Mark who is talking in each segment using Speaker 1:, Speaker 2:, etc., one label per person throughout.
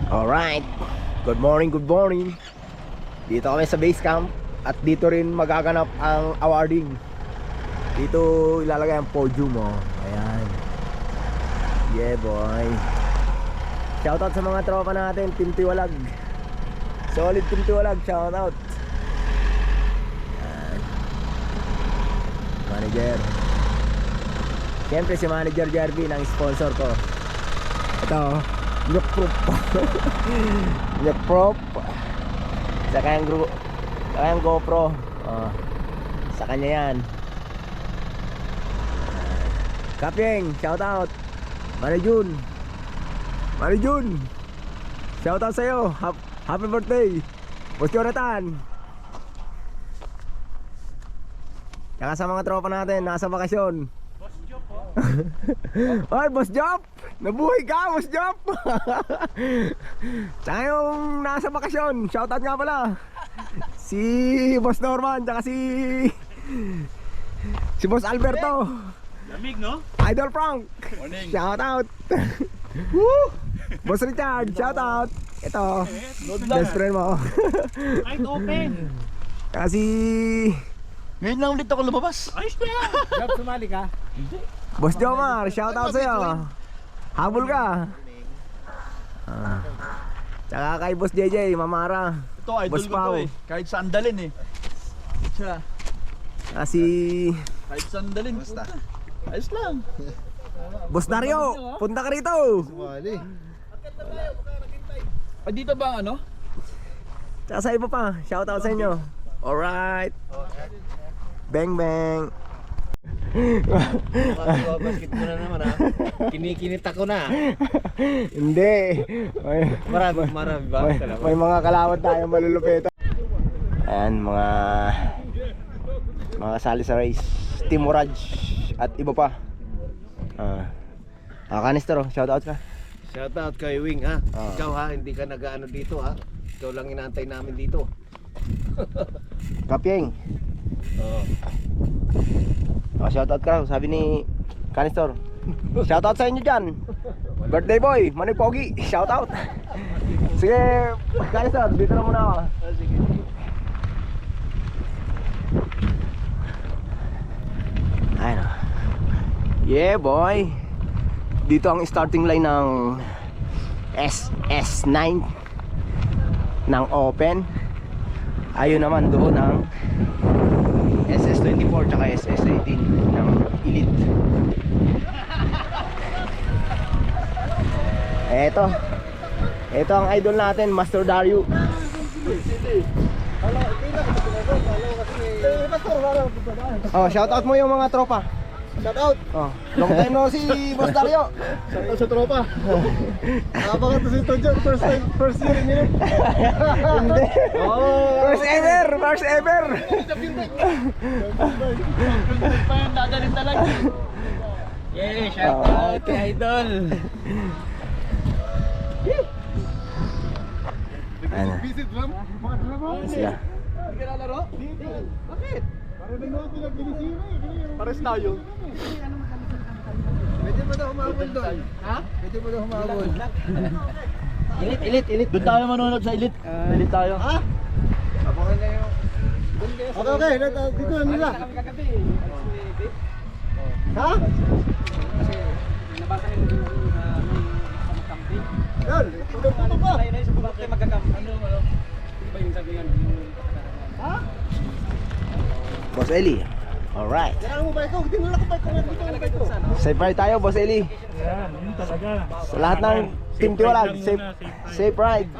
Speaker 1: Alright, good morning, good morning. Dito kami sa base camp. At dito rin magaganap ang awarding. Dito ilalagay ang podium mo. Ayan. Yeah boy. Shoutout sa mga tropa natin, Team Tiwalag. Solid Team Tiwalag, shoutout. Ayan. Manager. Siyempre si Manager Jervin ang sponsor ko. Ito, Nyok Prop. Nyok Prop. Saka yung GoPro. Sa kanya yan. Kapyeng, shoutout. Manijun. Shoutout sa'yo. Happy birthday Boss Jonathan. Saka sa mga tropa natin, nasa bakasyon. Boss Job po. Ay, Boss Job. Nabuhay ka, Boss Job. Saka yung nasa bakasyon, shoutout nga pala. Si Boss Norman, saka si Boss Alberto.
Speaker 2: Lamig, no?
Speaker 1: Idol Frank.
Speaker 2: Morning.
Speaker 1: Shoutout. Woo! Boss Richard, shoutout. Ito, best friend mo.
Speaker 2: Kahit open.
Speaker 1: Kasi
Speaker 2: Ngayon lang ulit ako lumabas. Ayos na yan.
Speaker 3: Job, sumali ka?
Speaker 1: Boss Jomar, shoutout sa'yo. Habol ka. Tsaka kay Boss JJ, Mamara.
Speaker 2: Ito, idol
Speaker 1: Boss
Speaker 2: ko
Speaker 1: Pao.
Speaker 2: to eh. Kahit saan dalin eh. Siya.
Speaker 1: Kasi
Speaker 2: Kahit saan dalin. Basta. Ayos lang.
Speaker 1: Boss Dario, punta ka rito.
Speaker 3: Sumali.
Speaker 2: Ah, dito ba ang ano?
Speaker 1: Tsaka sa iba pa, shoutout sa inyo. Alright. Bang bang.
Speaker 3: Basket mo na naman ha. Kinikinit ako na.
Speaker 1: Hindi.
Speaker 3: Marami ba?
Speaker 1: May mga kalawat tayo malulupit. Ayan, mga kasali sa race. Team Muraj at iba pa. Kanister, shoutout ka.
Speaker 3: Shoutout kay Wing ha.
Speaker 1: Ah.
Speaker 3: Ikaw ha, hindi ka nag-ano dito ha. Ikaw lang inaantay namin dito.
Speaker 1: Kapyeng. Shoutout ka, sabi ni Canister. Shoutout sa inyo dyan. Birthday boy, Manoy Pogi, shoutout. Sige, Canister, dito na muna ako.
Speaker 3: Sige.
Speaker 1: Ayun. Yeah boy. Dito ang starting line ng SS9 ng Open. Ayun naman doon ang SS24 tsaka SS18 ng Elite. Ito ang idol natin, Master Dario. Oh, shoutout mo yung mga tropa.
Speaker 3: Shoutout!
Speaker 1: Oh, long time no si Boss Dario.
Speaker 3: Shoutout sa tropa! Nakapagod to si Tojo, first year niya.
Speaker 1: Hindi. First ever.
Speaker 2: Pa yung dadalhin talaga. Yeah, shoutout kay Idol.
Speaker 1: Ano?
Speaker 3: Visit drum? Mga drum mo?
Speaker 1: Sila.
Speaker 3: Hindi ka nalaro? Bakit? Parang naman pinag-binisira eh. Pares tayo. Pwede mo daw humabol doon. Ha? Pwede mo daw humabol.
Speaker 2: Elite. Doon tayo manonood sa Elite. Elite tayo.
Speaker 3: Ha? Abangan na yung... Okay. Dito na nila. Ha?
Speaker 2: Nabasa nila yung camping.
Speaker 3: Yan! Tutok pa!
Speaker 2: Tayo na yung sa bakit magkakampi. Ano ba yung sabi yan?
Speaker 3: Ha?
Speaker 1: Boss Eli. Alright.
Speaker 3: Kailangan mo ba ikaw? Dinala ko ba ikaw? Dito ang bike ko.
Speaker 1: Safe ride tayo, Boss Eli.
Speaker 2: Yan, yun talaga.
Speaker 1: Sa lahat ng Team Tiwalag, safe ride.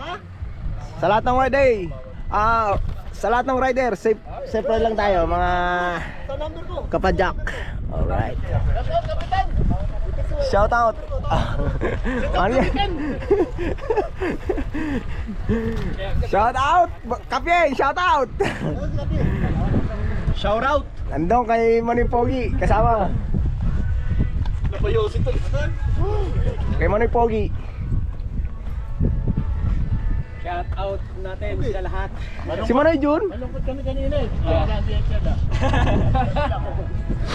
Speaker 1: Sa lahat ng rider, sa lahat ng rider, safe ride lang tayo, mga
Speaker 3: Sa number ko.
Speaker 1: kapadyak. Alright. Shout out. Ano yan? Shout out. Kapye, shout out.
Speaker 2: Shout out!
Speaker 1: Nandun kay Manoy Pogi, kasama.
Speaker 2: Napayosin to.
Speaker 1: Kay Manoy Pogi.
Speaker 2: Shout out natin sa lahat.
Speaker 1: Si Manoy Jun.
Speaker 2: Malungkot kami kanina eh.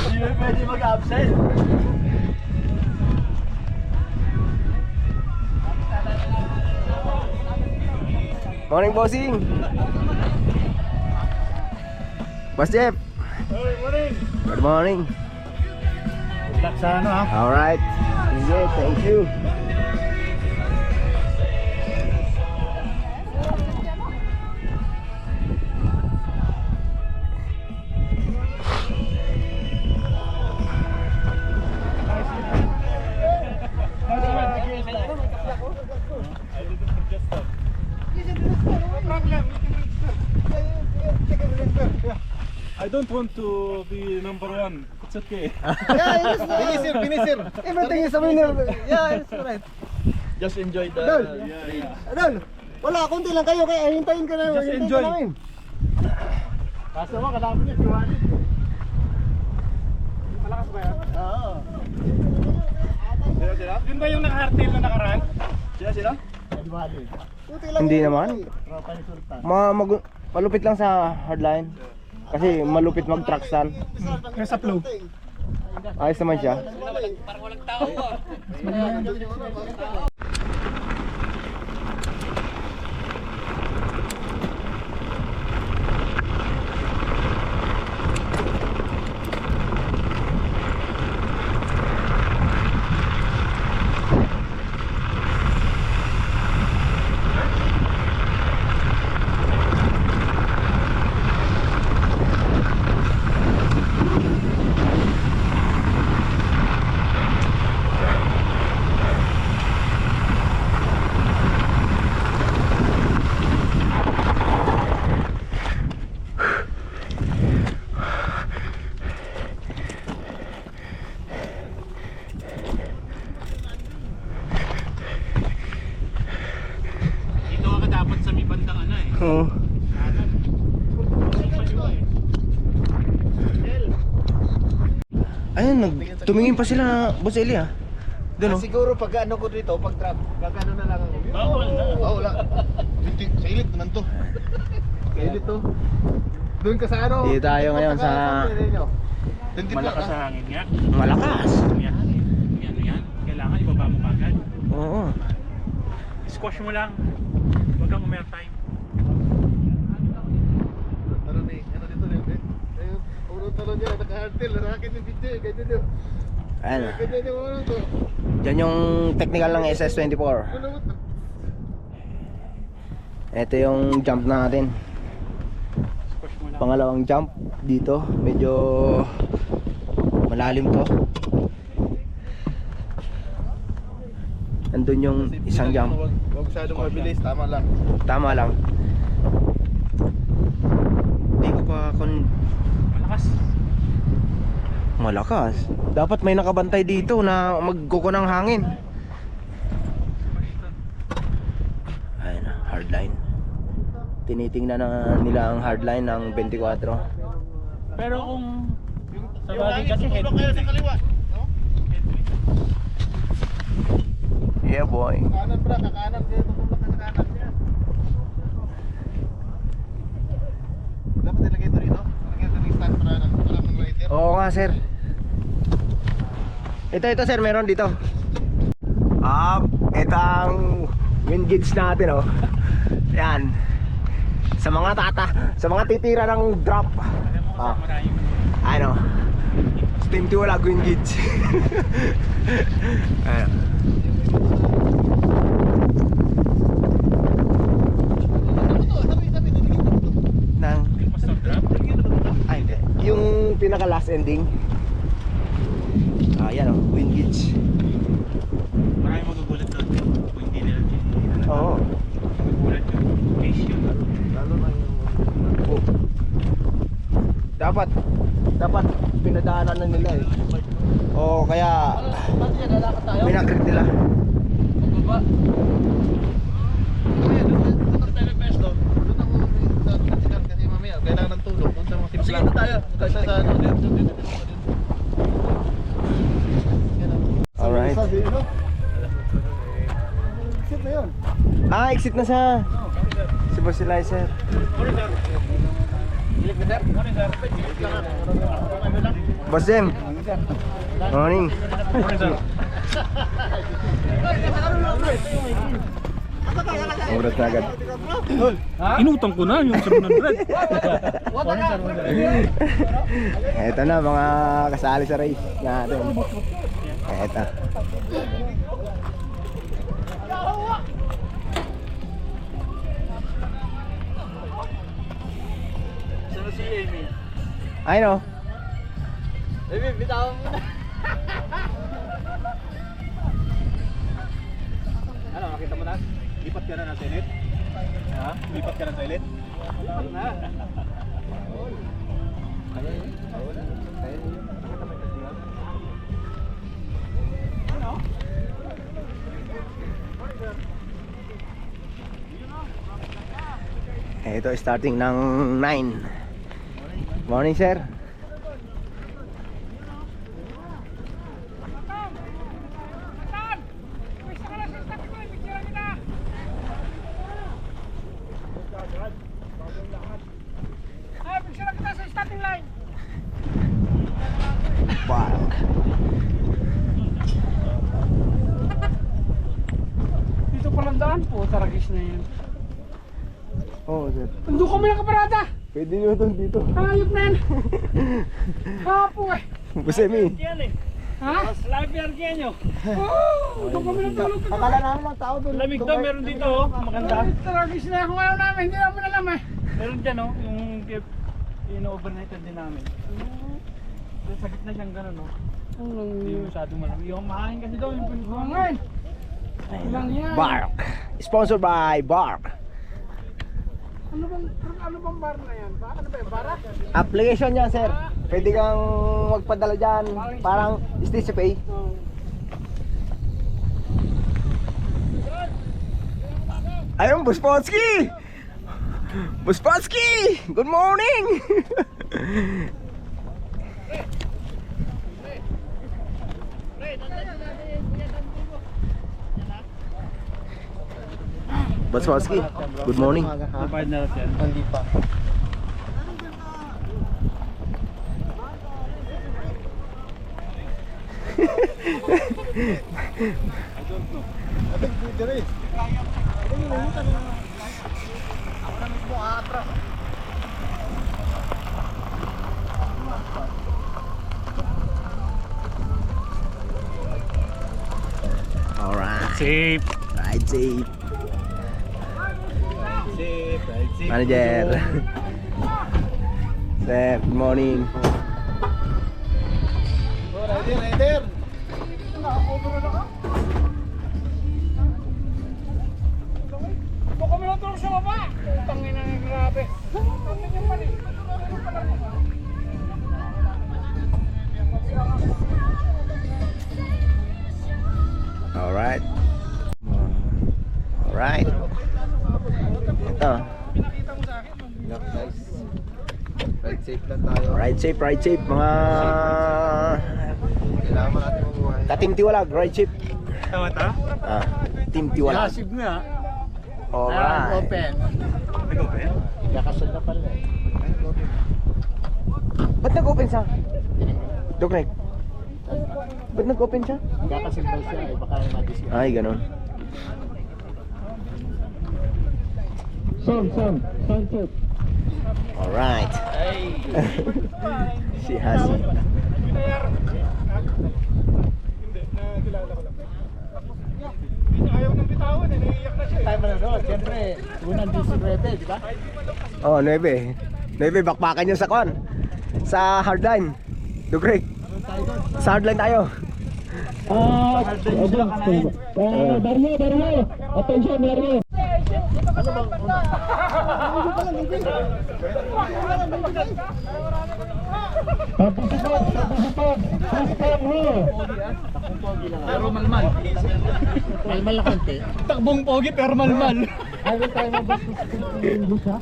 Speaker 2: Hindi mo pwede mag-absent.
Speaker 1: Morning, bossing. Boss Jeff.
Speaker 3: Good morning.
Speaker 1: Good morning.
Speaker 3: Good luck sa ano ha.
Speaker 1: Alright. Sige, thank you.
Speaker 3: I don't want to be number one. It's okay.
Speaker 2: Finisher.
Speaker 1: Everything is a winner.
Speaker 2: Yeah, it's alright. Just enjoy the race.
Speaker 1: Adol, wala, konti lang kayo, kaya hintayin ka na.
Speaker 3: Just
Speaker 1: hintayin
Speaker 3: enjoy.
Speaker 1: ka namin.
Speaker 3: Kaso mo, kadami niya, Tiwani. Malakas ba yan?
Speaker 2: Oo.
Speaker 3: Sila? Yun ba yung naka-hardtail na nakaraan? Sila?
Speaker 2: Puti lang
Speaker 1: Hindi
Speaker 2: yun.
Speaker 1: naman.
Speaker 2: Tropa ni Sultan.
Speaker 1: Malupit lang sa hardline. Kasi malupit mag-track stand.
Speaker 3: Kaya sa flow.
Speaker 1: Ayos naman siya.
Speaker 3: Dito ka dapat sa may bandang ano eh.
Speaker 1: Oo. Ayun, tumingin pa sila, Boss Eli ah. Doon oh.
Speaker 2: Siguro pag ano ko dito, pag drop, gagano na lang ako.
Speaker 3: Bawal na.
Speaker 2: Oo, wala. Sa ilit na nanto. Sa ilit to. Doon ka sa ano?
Speaker 1: Dito tayo ngayon sa
Speaker 3: Malakas sa hangin nga.
Speaker 1: malakas.
Speaker 3: Yan. Yan. Kailangan ibaba mo kagad.
Speaker 1: Oo.
Speaker 3: Squash mo lang. Huwag kang time.
Speaker 2: Talon eh. Ano dito rin eh. Ayun, puro talon niya. Naka-hardtail. Nakakin yung video eh. Ganyan yun.
Speaker 1: Ayun.
Speaker 2: Ganyan yung ano to.
Speaker 1: Diyan yung technical ng SS24.
Speaker 2: Ano mo to?
Speaker 1: Ito yung jump natin.
Speaker 3: Squash mo lang.
Speaker 1: Pangalawang jump dito. Medyo malalim to. Andun yung isang jump.
Speaker 2: Huwag masyadong mabilis. Tama lang.
Speaker 1: Tama lang. Hindi ko pa
Speaker 3: Malakas.
Speaker 1: malakas. Dapat may nakabantay dito na magkuko ng hangin. Ayun na, hardline. Tinitingnan na nila ang hardline ng 24.
Speaker 3: Pero kung sa bagay kasi
Speaker 2: Tulog kayo sa kaliwa. No?
Speaker 1: Yeah boy.
Speaker 2: Kanan bra, kakanan kayo. Tutulog ka sa kanan niya. Dapat ilagay ito rito. Ilagay ito ng stand para alam ng rider.
Speaker 1: Oo nga sir. Ito sir, meron dito. Ito ang wind gauge natin oh. Yan. Sa mga titira ng drop. Ano? Steam to wala wind gauge. Ano? Nang ay hindi. Yung pinaka last ending. Yan oh, wind gauge.
Speaker 3: Marami magugulat doon kung hindi nila
Speaker 1: Oo.
Speaker 3: magugulat yung case yun.
Speaker 2: Lalo na yung
Speaker 1: Oh. Dapat pinadaanan na nila eh. Oo, kaya pinakrit nila.
Speaker 2: Kaya doon tayo nag-mess doon. Doon ako nag-sikat kasi mamaya kailangan ng tulong. Doon sa mga timpla. Sige doon tayo. Kasi sa ano. Dito.
Speaker 1: Alright.
Speaker 2: Exit na yun.
Speaker 1: Exit na siya. Si Boss Elizer. Boss Jem. Morning.
Speaker 2: Ako tayo
Speaker 1: Oras na agad.
Speaker 3: Inutang ko na yung 700.
Speaker 1: Eto na mga kasali sa race natin. Eto.
Speaker 3: Sino si Amy?
Speaker 1: I know.
Speaker 3: Amy, bitawan mo na. Ano, nakita mo na? Lipat ka na ng Senate? Ha? Lipat ka ng Senate? Lipat na.
Speaker 1: Ito starting ng 9. Morning sir. Wow.
Speaker 4: Dito palang daan po, taragis na yan.
Speaker 1: Oh sir.
Speaker 4: Nandun kami nakaparada!
Speaker 1: Pwede nyo ito dito.
Speaker 4: Hayop na yan! Hapo eh!
Speaker 1: Busemi.
Speaker 4: Ha?
Speaker 3: Live yan kaya nyo.
Speaker 4: Oh! Doon kami natulog.
Speaker 1: Akala namin lang tao doon.
Speaker 3: Lamig to, meron dito oh. Maganda.
Speaker 4: Taragis na yung ngayon namin, hindi namin alam eh.
Speaker 3: Meron dyan oh, yung in-overnighted din namin. Sa gitna siyang gano'n oh. Hindi masyadong malamig. Yung mahangin kasi daw yung pinagawang.
Speaker 4: Ngayon! Ilang yan?
Speaker 1: Bark. Sponsored by Bark.
Speaker 4: Ano bang bar na yan? Ano ba yung bara?
Speaker 1: Application niya sir. Pwede kang magpadala dyan. Parang stage pay.
Speaker 4: Oh.
Speaker 1: Ayun, Busponski! Busponski! Good morning! Busponski, good morning.
Speaker 3: Nabayad na rin yan. Hindi pa.
Speaker 1: Alright,
Speaker 3: Safe.
Speaker 1: ride safe.
Speaker 3: Safe.
Speaker 1: Manager. Sir, good morning.
Speaker 2: Rider!
Speaker 4: Doon kami natulog sa baba! Tangin na yung grabe. Tangin yung mali.
Speaker 1: Alright. Alright. Ito.
Speaker 2: Guys, ride safe lang tayo.
Speaker 1: Ride safe mga
Speaker 2: Kailangan natin mabuhay.
Speaker 1: ka-Team Tiwalag, ride safe.
Speaker 3: Tama ta?
Speaker 1: Ah, Team Tiwalag.
Speaker 3: Nasib nga.
Speaker 1: Alright.
Speaker 3: Open. Nag-open?
Speaker 2: Yakasal na pala eh.
Speaker 1: Ba't nag-open siya? Doknek? Ba't nag-open siya?
Speaker 2: Yakasal daw siya eh. Baka madisya.
Speaker 1: Ay, ganun.
Speaker 2: Son.
Speaker 1: Alright. Si Hasi.
Speaker 4: Ayaw nang bitawan eh, naiiyak na siya eh.
Speaker 2: Tayo manonood. Siyempre, unang 19, di ba?
Speaker 1: Oh, 9. 9, bakbakan niyo sa kon. Sa hardline. Doknek. Sa hardline tayo.
Speaker 2: Dario. Attention, Dario.
Speaker 3: Pero malmal.
Speaker 2: Malmal na konti.
Speaker 3: Takbong pogi pero malmal.
Speaker 2: Ayaw tayo mag-bus ha?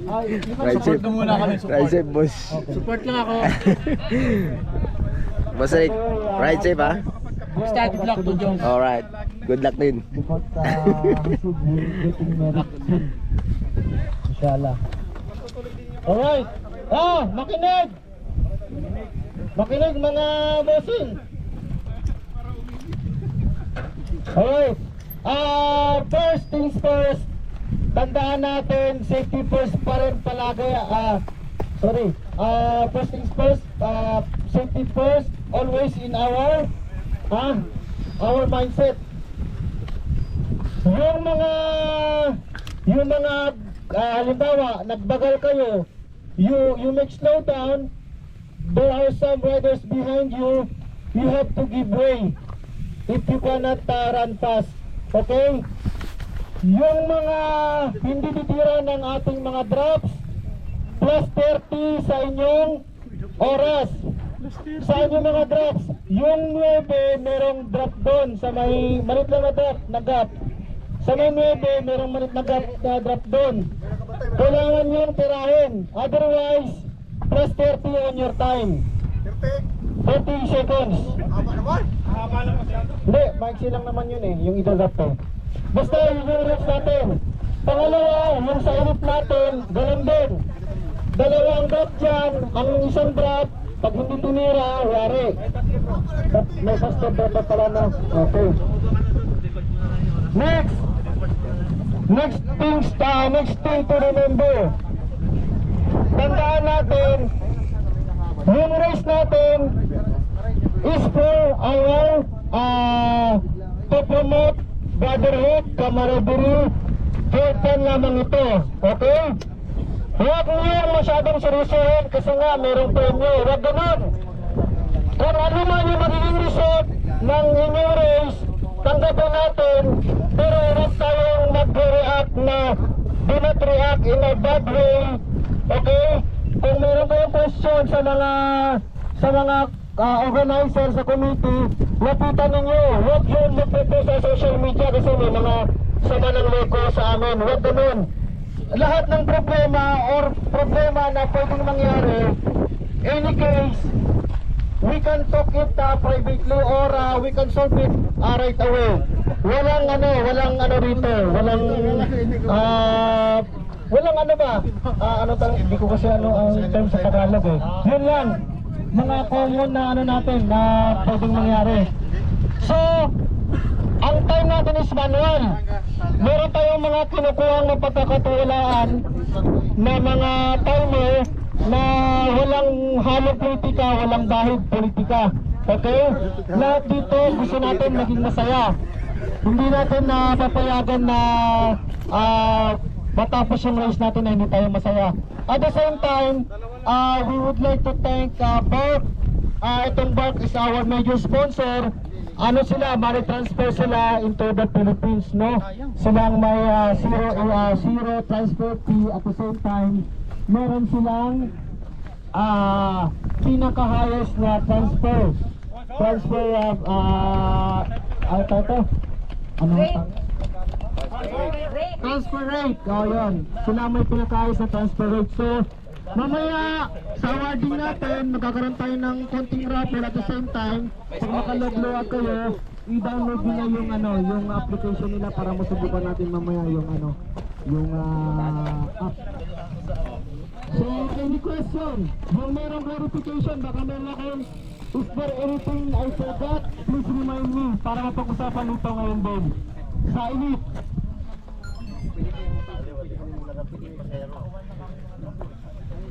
Speaker 1: Ride safe.
Speaker 3: ka muna kami, support.
Speaker 1: Ride safe, boss.
Speaker 2: Support lang ako.
Speaker 1: Boss Rick, ride safe ha.
Speaker 2: Static block to Jones.
Speaker 1: Alright. Good luck din.
Speaker 2: Inshallah. Alright. Makinig! Makinig mga bossing! Alright.
Speaker 5: First things first, tandaan natin, safety first pa rin palagi. First things first, safety first, always in our mindset. Yung mga halimbawa, nagbagal kayo, you make slow down, there are some riders behind you, you have to give way if you cannot run fast. Okay? Yung mga hindi titira ng ating mga drops, plus 30 sa inyong oras. Sa inyong mga drops, yung 9 merong drop doon sa may malit lang na drop, na gap. Sa may 9 merong malit na gap na drop doon. Kailangan yung tirahin. Otherwise, plus 30 on your time. 30 seconds. Hindi, maiksi lang naman yun yung idadrop to. Basta yung reps natin. Pangalawa, yung sa init natin, ganun din. Dalawang drop dyan, ang isang drop, pag hindi tinira, wari. May faster drop na pala na. Okay. Next thing to remember. Tandaan natin, yung race natin is for our to promote brotherhood, camaraderie, Jordan lamang ito. Okay? Huwag niyo masyadong seryosohin kasi nga merong premyo. Huwag ganun. Kung ano man yung magiging result ng inyong race, tanggapin natin, pero huwag tayong mag-react na do not react in a bad way. Okay? Kung meron kayong question sa mga organizer sa committee, lapitan ninyo. Huwag yun magpito sa social media kasi may mga sama ng loko sa amin. Huwag ganun. Lahat ng problema na pwedeng mangyari, any case, we can talk it privately or we can solve it right away. Walang ano dito, walang ano ba? Hindi ko kasi ang term sa Tagalog eh. Yun lang, mga common na natin na pwedeng mangyari. So, ang time natin is manual. Meron tayong mga kinukuhang mapagkakatiwalaan na mga timer na walang halong politika, walang bahid politika. Okay? Lahat dito gusto natin maging masaya. Hindi natin papayagan na matapos yung race natin na hindi tayo masaya. At the same time, we would like to thank BARC. Itong BARC is our major sponsor. Ano sila, money transfer sila into the Philippines, no? Silang may zero transfer fee. At the same time, meron silang pinaka-highest na transfer of transfer rate. Yun. Sila may pinaka-highest na transfer rate. So, mamaya sa awarding natin, magkakaroon tayo ng konting raffle. At the same time, pag makalog-load kayo, i-download nila yung application nila para masubukan natin mamaya yung app. So, any question? Kung mayroong clarification, baka meron akong, is there anything I forgot? Please remind me para mapag-usapan ito ngayon din. Sa init.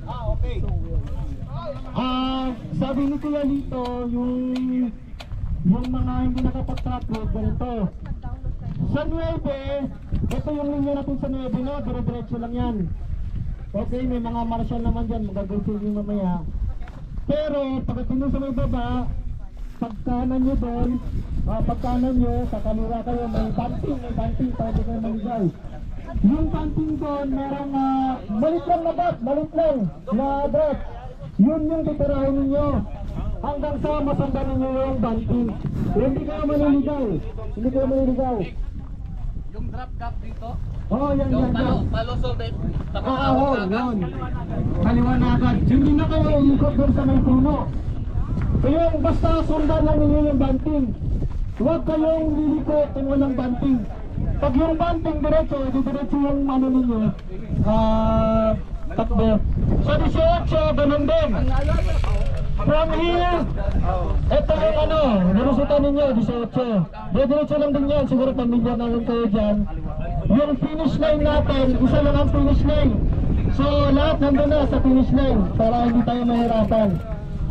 Speaker 5: Okay. Sabi ni Kuya Lito, yung mga hindi nakapag-track road, ganito. Sa 9, ito yung linya natin sa 9, no? Dire-diretso lang yan. Okay, may mga marshal naman dyan, magagawin nyo mamaya. Pero, pagdating nyo sa may baba, pagkanan nyo doon, pagkanan nyo, sa kaliwa kayo, may bunting, pwede kayo maligay. Yung bunting doon, merong malit lang na drop. Yun yung titirahin ninyo. Hanggang sa masandan ninyo yung bunting. Hindi kayo maniligaw.
Speaker 3: Yung drop gap dito,
Speaker 5: Oo, yan.
Speaker 3: palusol din.
Speaker 5: Yun. Kaliwa na agad. Hindi na kayo umikot doon sa may puno. Kaya basta sundan lang ninyo yung bunting. Huwag kayong lilikot kung walang bunting. Pag yung bunting diretso yung ninyo. Takbo. Sa 18, ganun din. from here, ito yung ano, narusutan ninyo, 18. Diretso lang din yan, siguro pamilya na rin kayo dyan. Yung finish line natin, isa lang ang finish line. So lahat nandun na sa finish line para hindi tayo mahirapan.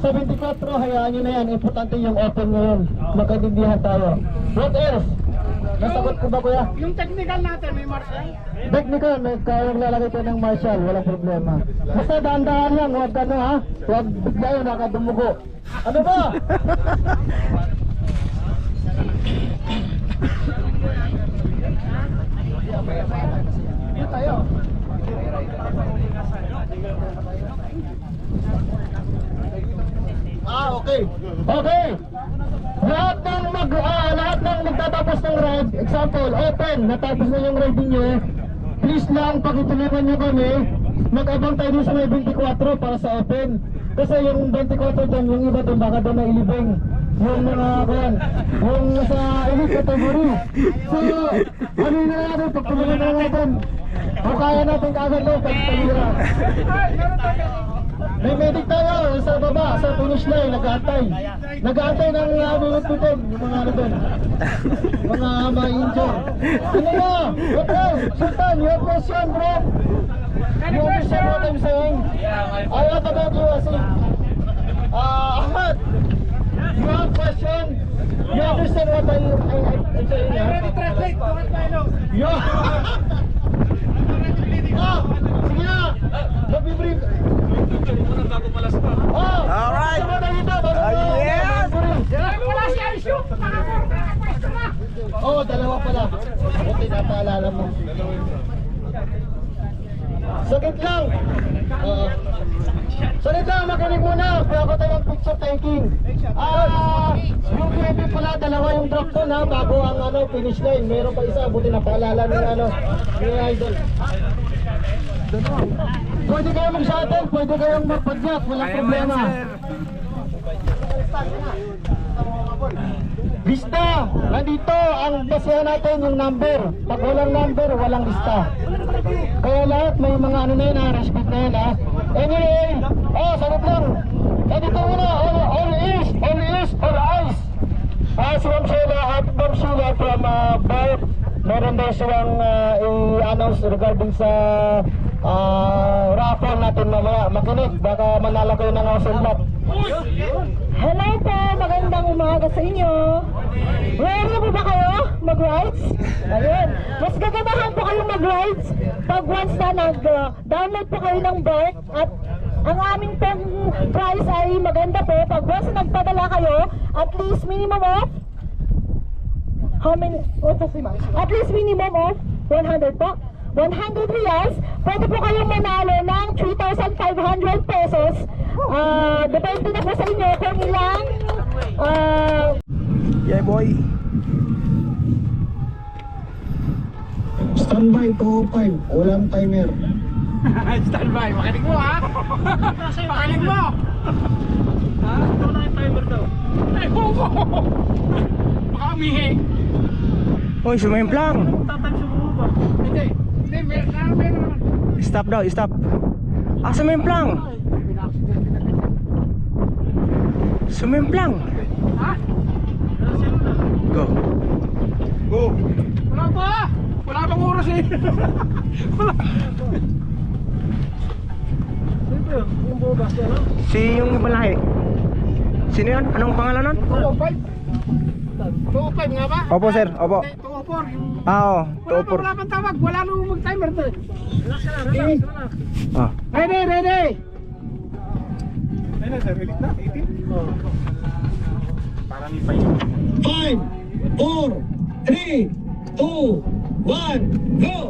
Speaker 5: Sa 24, hayaan nyo na yan, importante yung open ngayon. Magkaintindihan tayo. What else? Nasagot ko ba kuya?
Speaker 4: Yung technical natin, may marshal.
Speaker 5: Technical, may kayang lalagay ko ng marshal, walang problema. Basta dahan-dahan lang, huwag ano ha? Huwag bigla yun, nakadumugo. Ano ba?
Speaker 4: Dito tayo.
Speaker 5: Okay. Okay. Lahat ng magtatapos ng ride, example, open, natapos na yung ride niyo. Please lang, pakitulungan nyo kami. Mag-abang tayo dun sa may 24 para sa open. Kasi yung 24 dyan, yung iba dun, baka doon na ilibing. Yung mga kan, yung sa elite category. So, ano na natin, pagtulungan na natin. Kung kaya natin kaagad lang, pagtulungan. May medic tayo sa baba, sa finish line, nag-aantay. Nag-aantay ng minututin, yung mga ano doon. Mga ma-injure. Ano na? What else? Sultan, you have question, bro? You understand what I'm saying? I want about you, Asik. Ahmad, you have question? You understand what I'm saying, yeah?
Speaker 4: Translate, bakit tayo?
Speaker 5: Yeah. Sige na. Mag-brief.
Speaker 1: Alright. Yes.
Speaker 4: Wala siya issue.
Speaker 5: Oo, dalawa pala. Buti napaalala mo. Sakit lang. Saglit lang, makinig muna. Bago tayo ng picture taking. Yung PFP pala, dalawa yung drop ko na bago ang finish line. Meron pa isa, buti napaalala ni Idol. Pwede kayong mag-shuttle, pwede kayong magpadyak, walang problema. Lista, nandito ang basihan natin yung number. Pag walang number, walang lista. Kaya lahat may mga ano na yun ha, respect na yun ha. Anyway, sagot lang. Nandito muna, all east, all eyes. Si Ma'am Sheila, Ma'am Sheila from Bart, meron daw silang i-announce regarding sa raffle natin mamaya. Makinig, baka manalo kayo ng awesome lot. Hello po, magandang umaga sa inyo. Ready po ba kayo mag-rides? Ayun, mas gaganahan po kayo mag-rides pag once na nag-download po kayo ng BART. At ang aming price ay maganda po pag once na nagpadala kayo, at least minimum of how many? At least minimum of 100 po. 100 reals, pwede po kayong manalo ng 3,500 pesos. Depende na po sa inyo kung ilang
Speaker 1: Yeah, boy.
Speaker 5: Standby 205, walang timer.
Speaker 4: Standby, makinig mo ha. Makinig mo.
Speaker 3: Ito na yung timer daw.
Speaker 4: Ay, bobo. Baka umihi.
Speaker 1: Uy, sumimplang.
Speaker 4: Hindi, meron.
Speaker 1: Stop daw, stop. Sumimplang. Sumimplang.
Speaker 4: Ha?
Speaker 1: Go.
Speaker 4: Wala pa. Wala pang oras eh. Wala.
Speaker 3: Yung bugas yan, no?
Speaker 1: Si yung malaki. Sino yan? Anong pangalan nun?
Speaker 4: 205 nga ba?
Speaker 1: Opo, sir. Opo.
Speaker 4: 204. Yung...
Speaker 1: Oo,
Speaker 4: Wala pang tawag. Wala nung mag-timer to.
Speaker 3: Relax ka na, relax.
Speaker 1: Ah.
Speaker 4: Ready.
Speaker 3: Ayun na, sir. Elite na. 18? Oo. Para ni
Speaker 5: 5, 4, 3, 2, 1, go!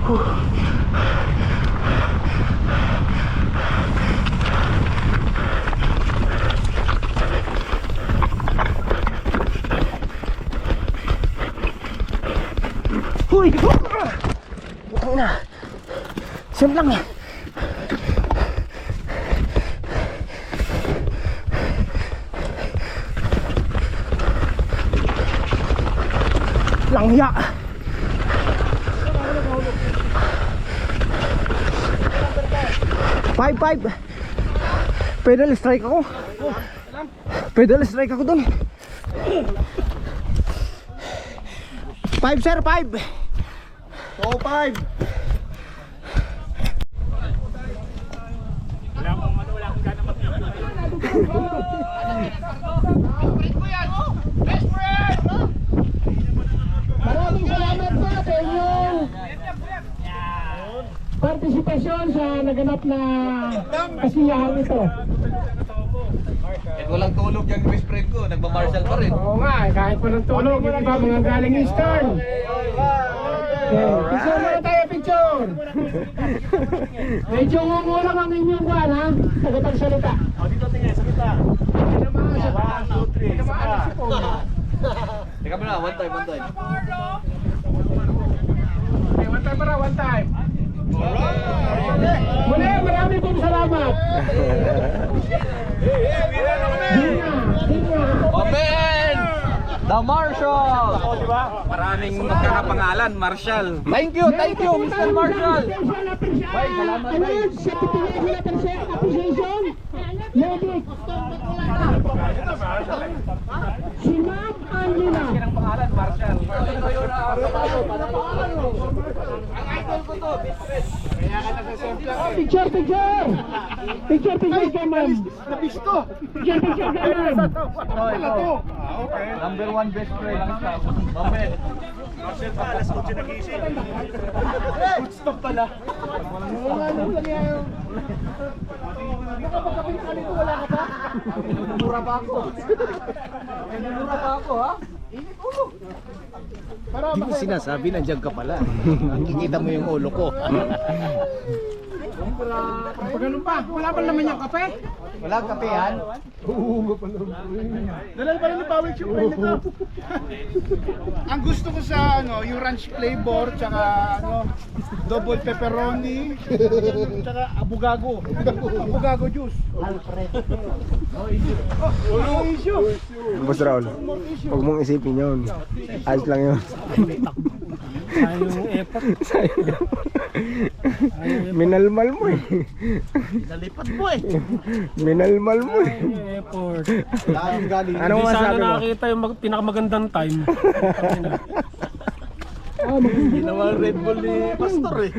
Speaker 1: Huy! Bukang na. Siyam lang eh. Langya. Five. Pedal strike ako. Pedal strike ako dun. 5 sir, 5.
Speaker 2: Oh, 5.
Speaker 5: Maraming salamat po sa inyong partisipasyon sa naganap na kasiyahan ito.
Speaker 2: Walang tulog yung best friend ko, nagma-martial pa rin.
Speaker 5: Oo nga, kahit walang tulog, yung iba mga galing Eastern. Picture muna tayo, picture! Medyo umulang ang inyong buwan, ha? Tagapagsalita.
Speaker 3: Dito tingnan, sa kita.
Speaker 5: Tinamaan si Pong.
Speaker 2: Teka mo na, one time.
Speaker 5: Okay, one time para, one time. Muli, marami pong salamat. Dinya.
Speaker 2: Open! The Marshall!
Speaker 3: Ako, di ba?
Speaker 2: Maraming magkakapangalan, Marshall.
Speaker 1: Thank you, Mr. Marshall.
Speaker 5: Bye, salamat. Appreciation. Medic. Si Ma'am Angela.
Speaker 2: Ang pangalan, Marshall.
Speaker 5: Picture kay Ma'am. Picture kay Ma'am.
Speaker 2: Number 1 best friend ng staff. Open.
Speaker 3: Marcel pa, alas 8 nagising.
Speaker 2: Stop pala. Mura pa ako, ha?
Speaker 1: Hindi ko sinasabi, nandiyan ka pala. Kikita mo yung ulo ko.
Speaker 5: Pag ganun pa, wala pa naman yung kape?
Speaker 1: Walang kape yan?
Speaker 4: Dalal pa rin ni Bawal yung friend nito. Ang gusto ko sa yung ranch flavor, tsaka double pepperoni, tsaka abugago. Abugago juice.
Speaker 1: Boss Raul, huwag mong isipin yun. Ayos lang yun.
Speaker 3: Sayang yung effort.
Speaker 1: Minalmal mo eh.
Speaker 2: Nalipat mo eh.
Speaker 1: Minalmal mo eh.
Speaker 3: Sayang yung effort.
Speaker 1: Anong
Speaker 3: Hindi sana
Speaker 1: masabi mo?
Speaker 3: nakakita yung pinakamagandang time.
Speaker 2: Ginawa Red Bull ni Pastor eh.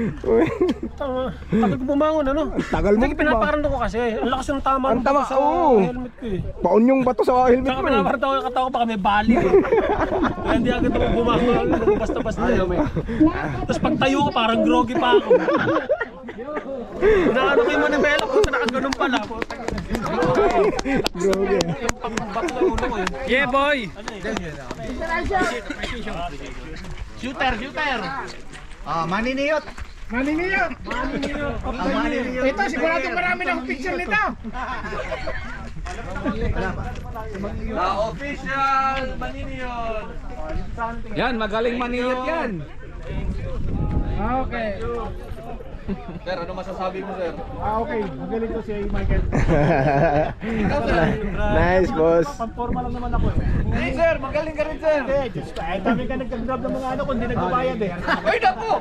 Speaker 3: Tagal ko bumangon, ano?
Speaker 1: Tagal mo
Speaker 3: Hindi,
Speaker 1: ba?
Speaker 3: pinaparando ko kasi. Ang lakas ng tama
Speaker 1: Ang tama,
Speaker 3: sa
Speaker 1: oo.
Speaker 3: helmet ko eh.
Speaker 1: Paon yung bato sa helmet
Speaker 3: Saka
Speaker 1: mo eh.
Speaker 3: pinaparando ko yung katawa ko, baka may bali eh. Kaya hindi agad ako bumangon. Basta-basta eh. Tapos pagtayo ko, parang groggy pa ako. Naano ko yung manibela ko, nakaganon pala.
Speaker 1: Grabe.
Speaker 3: Yung pag na ulo ko eh. Yeah, boy!
Speaker 2: Shooter! Maniniyot!
Speaker 5: Maniniyot. Ito, siguradong marami ng picture nito.
Speaker 2: The official Maniniyot! Yan, magaling Maniniyot yan!
Speaker 5: Okay.
Speaker 2: Sir, ano masasabi mo, sir?
Speaker 4: Okay, magaling to si Michael.
Speaker 1: Nice, boss.
Speaker 4: Pamporma lang naman ako eh.
Speaker 2: Hey, sir! Magaling ka rin, sir!
Speaker 4: Diyos ko, dami ka nag-grab ng mga kung hindi nagbabayad eh.
Speaker 2: Ay, naku!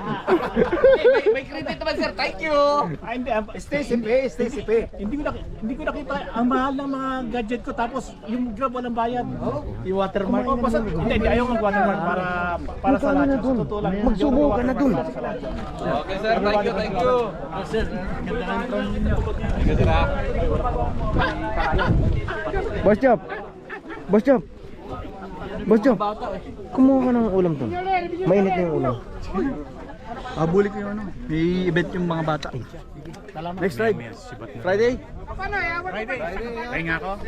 Speaker 2: May credit naman, sir. Thank you!
Speaker 4: Hindi, stay safe. Hindi ko nakita ang mahal ng mga gadget ko tapos yung grab walang bayad. Yung watermark. Hindi, ayaw mag-watermark para sa lahat. Sa totoo lang.
Speaker 1: Magsubo ka na dun.
Speaker 2: Okay, sir. Thank you, thank you.
Speaker 4: Sir, ganda ng drone ninyo.
Speaker 2: Thank you, sir, ha?
Speaker 1: Boss Chop. Boss Chop. Boss Chop. Kumuha ka ng ulam to. Mainit na yung ulam.
Speaker 3: Habuli ko yung ano. May event yung mga bata.
Speaker 1: Next ride. Friday.
Speaker 3: Pahinga ko?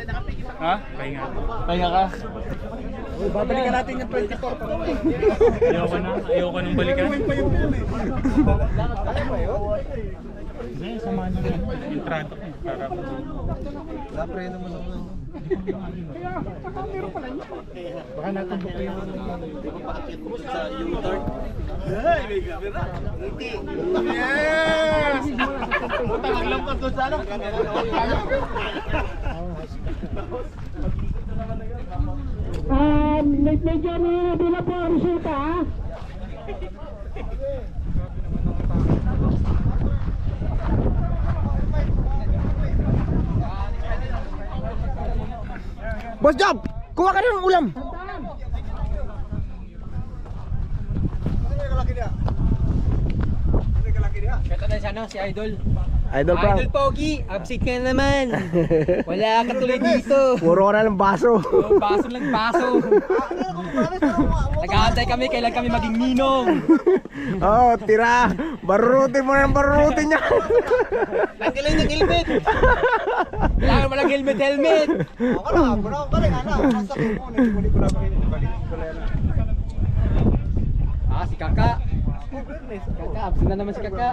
Speaker 3: Ha? Pahinga. Pahinga ka?
Speaker 1: Babalikan natin yung 24.
Speaker 3: Ayoko na. Ayoko nang balikan. Hindi, samahan nyo lang. Yung trato ko. Para ako.
Speaker 2: Napreno mo naman.
Speaker 3: Baka natumbok ko yung ano.
Speaker 2: Sa U-turn.
Speaker 4: Yes!
Speaker 2: Alam ko doon sa ano.
Speaker 5: Medyo nila po ang resulta, ha?
Speaker 1: Boss Job, kuha ka na ng ulam.
Speaker 6: Ito na siya, no? Si Idol.
Speaker 1: Idol Frank.
Speaker 6: Idol Pogi, absent ka na naman. Wala ka tuloy dito.
Speaker 1: Puro ka na ng baso.
Speaker 6: Oh, baso lang baso. Nag-aantay kami, kailan kami maging ninong.
Speaker 1: Oh, tira. Barutin mo na ng barutin niya.
Speaker 6: Tanggalin yung helmet. Kailangan mo lang helmet. Ah, si Kaka. Kaka, absent na naman si Kaka.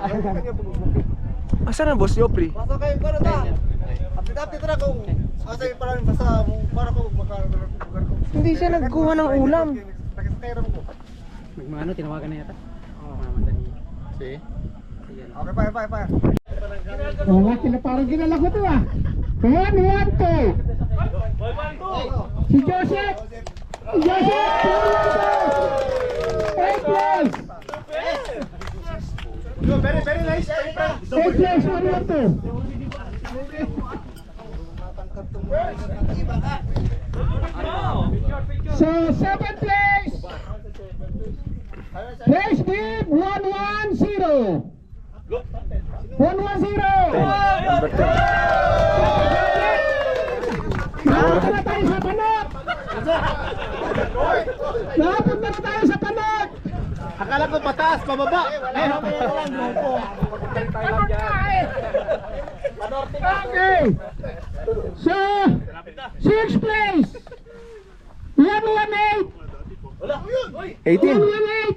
Speaker 1: Asa na boss Yopri?
Speaker 2: Basta kayo para ta. Update na kung asa yung parang basta para ko makalugar ko.
Speaker 1: Hindi siya nagkuha ng ulam.
Speaker 2: Nakisakay ko.
Speaker 6: Magmano, tinawagan na yata. Oo, mamandali.
Speaker 2: See? Okay, pa.
Speaker 5: Oo nga, parang kilala ko to, ah. 1-1-2. Si Joseph! Joseph! 8 place!
Speaker 4: Very nice.
Speaker 5: 8 place, 1-1-2. So, 7th place! Place team 1-1-0. 1-1-0.
Speaker 1: Number 10.
Speaker 5: Napunta na tayo sa panot! Napunta na tayo sa panot!
Speaker 4: Akala ko pataas, pababa.
Speaker 5: Okay! So, 6th place! 1-1-8.
Speaker 1: 18.
Speaker 5: 1-1-8.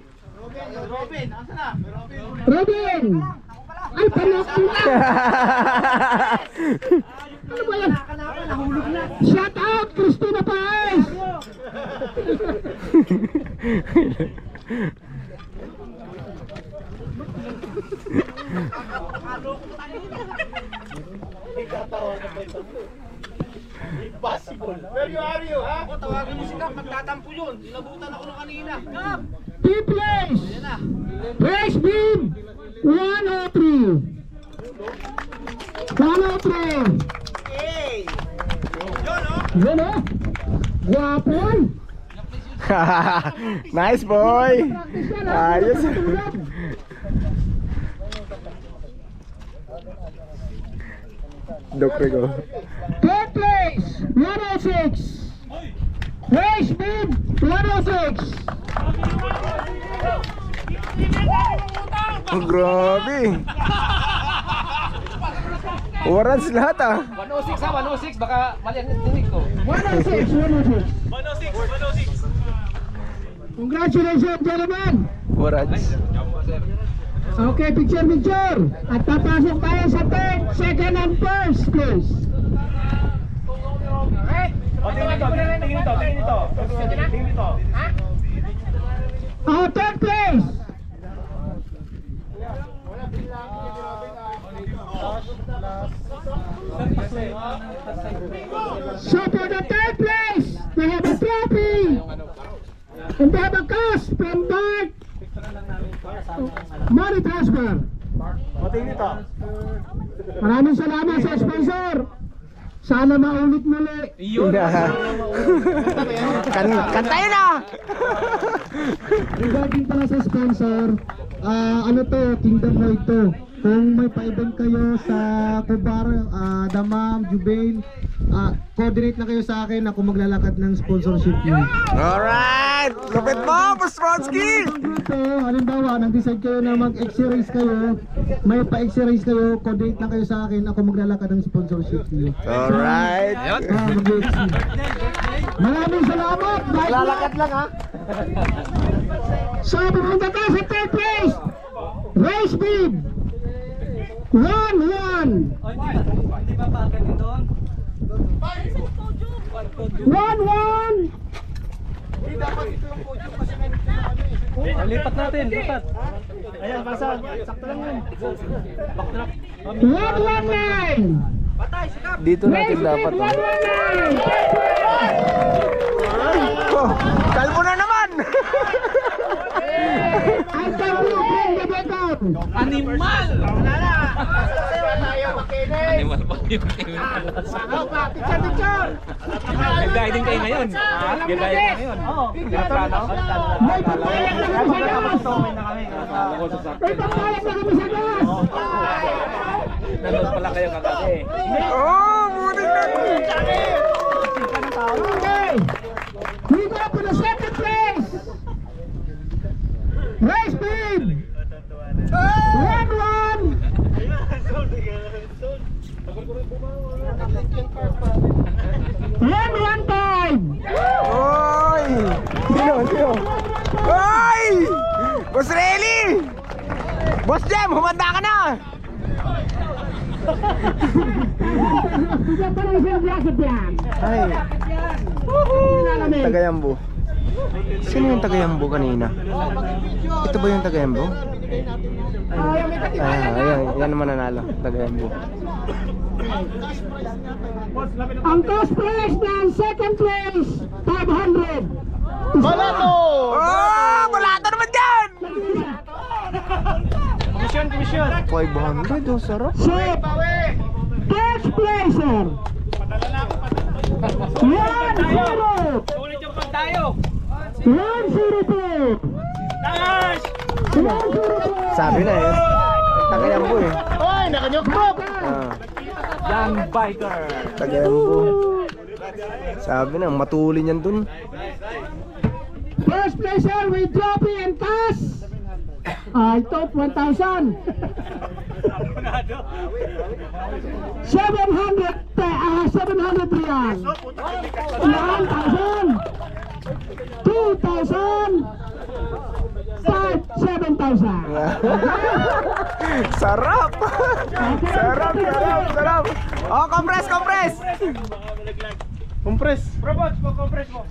Speaker 5: Robin! Ay, panot na! Ano ba yan? Shout out, Christina Paez!
Speaker 4: Where are you, ha?
Speaker 2: Tawagin mo si Kap, magtatampo yun. Inabutan ako nung kanina.
Speaker 5: Fifth place! Place team 103. 103. Yun, oh! Guwapo!
Speaker 1: Nice boy. Ayos. Dok Rigo.
Speaker 5: Third place 106. Place team 106.
Speaker 1: Oh, grabe. Oras lahat ah.
Speaker 6: 106 ha, 106. Baka mali ang tinig ko.
Speaker 5: 106. 106. Congratulations, gentlemen.
Speaker 1: Oras.
Speaker 5: Okay, picture. At papasok tayo sa third, second, and first place.
Speaker 3: Tingin dito.
Speaker 5: Third place. So for the third place, we have a trophy. And we have a cash from Bart Money Transfer. Maraming salamat sa sponsor. Sana maulit muli.
Speaker 1: Kantayin na.
Speaker 5: Regarding pala sa sponsor, ano to, Kingdom Void to. Kung may pa-event kayo sa Kubar, Damam, Jubail, coordinate na kayo sa akin, ako maglalakad ng sponsorship niyo.
Speaker 1: Alright! Lupit mo, Postronski!
Speaker 5: Ito, halimbawa, nag-decide kayo na mag-exercise kayo, may pa-exercise kayo, coordinate na kayo sa akin, ako maglalakad ng sponsorship niyo.
Speaker 1: Alright!
Speaker 5: Maraming salamat!
Speaker 1: Lalakad lang ha?
Speaker 5: So, pumunta tayo sa third place! Race speed! 1-1!
Speaker 3: Hindi ba bakit doon?
Speaker 5: 1-1!
Speaker 3: Lipat natin, lipat. Ayan, basa. Sakto lang yun.
Speaker 5: 1-1-9!
Speaker 1: Dito natin dapat. Oh. Oh, kalbo na naman!
Speaker 5: I tell you, bring the bacon!
Speaker 3: Animal! Animal pa yung Nag-guiding kayo ngayon. Nag-guiding kayo ngayon.
Speaker 5: May papayag na kami sa gas! May papayag na kami sa gas!
Speaker 3: Nanood pala kayo kagabi.
Speaker 1: Oh, buti na!
Speaker 5: Okay! We go for the second place! Race speed! 1-1! 1-1 time!
Speaker 1: Oy! Sino? Oy! Boss Relly! Boss Jem, humanda ka na!
Speaker 5: Bigyan pa ng isang jacket yan!
Speaker 1: Ay, Tagayambo. Sino yung Tagayambo kanina? Ito ba yung Tagayambo? Ayan, yan naman nanalo, Tagayambo.
Speaker 5: Ang cost price ng second place, 500!
Speaker 2: Balato!
Speaker 1: Oh! Balato naman dyan!
Speaker 3: Commission.
Speaker 1: 500, oh, sarap.
Speaker 5: So, first placer, 1-0!
Speaker 3: Ulit yung pagtayo.
Speaker 5: 1-0
Speaker 3: Taas!
Speaker 5: 1-0
Speaker 1: Sabi na eh. Tagayambo eh.
Speaker 2: Oy, nakanyukbok!
Speaker 3: Young biker.
Speaker 1: Tagayambo. Sabi na, matulin yan dun.
Speaker 5: First placer with trophy and cash. I thought 1,000. 700 real. 1,000. 2,000. 7,000.
Speaker 1: Sarap! Sarap! Oh, compress!
Speaker 2: Compress!
Speaker 3: Robot mo, compress mo.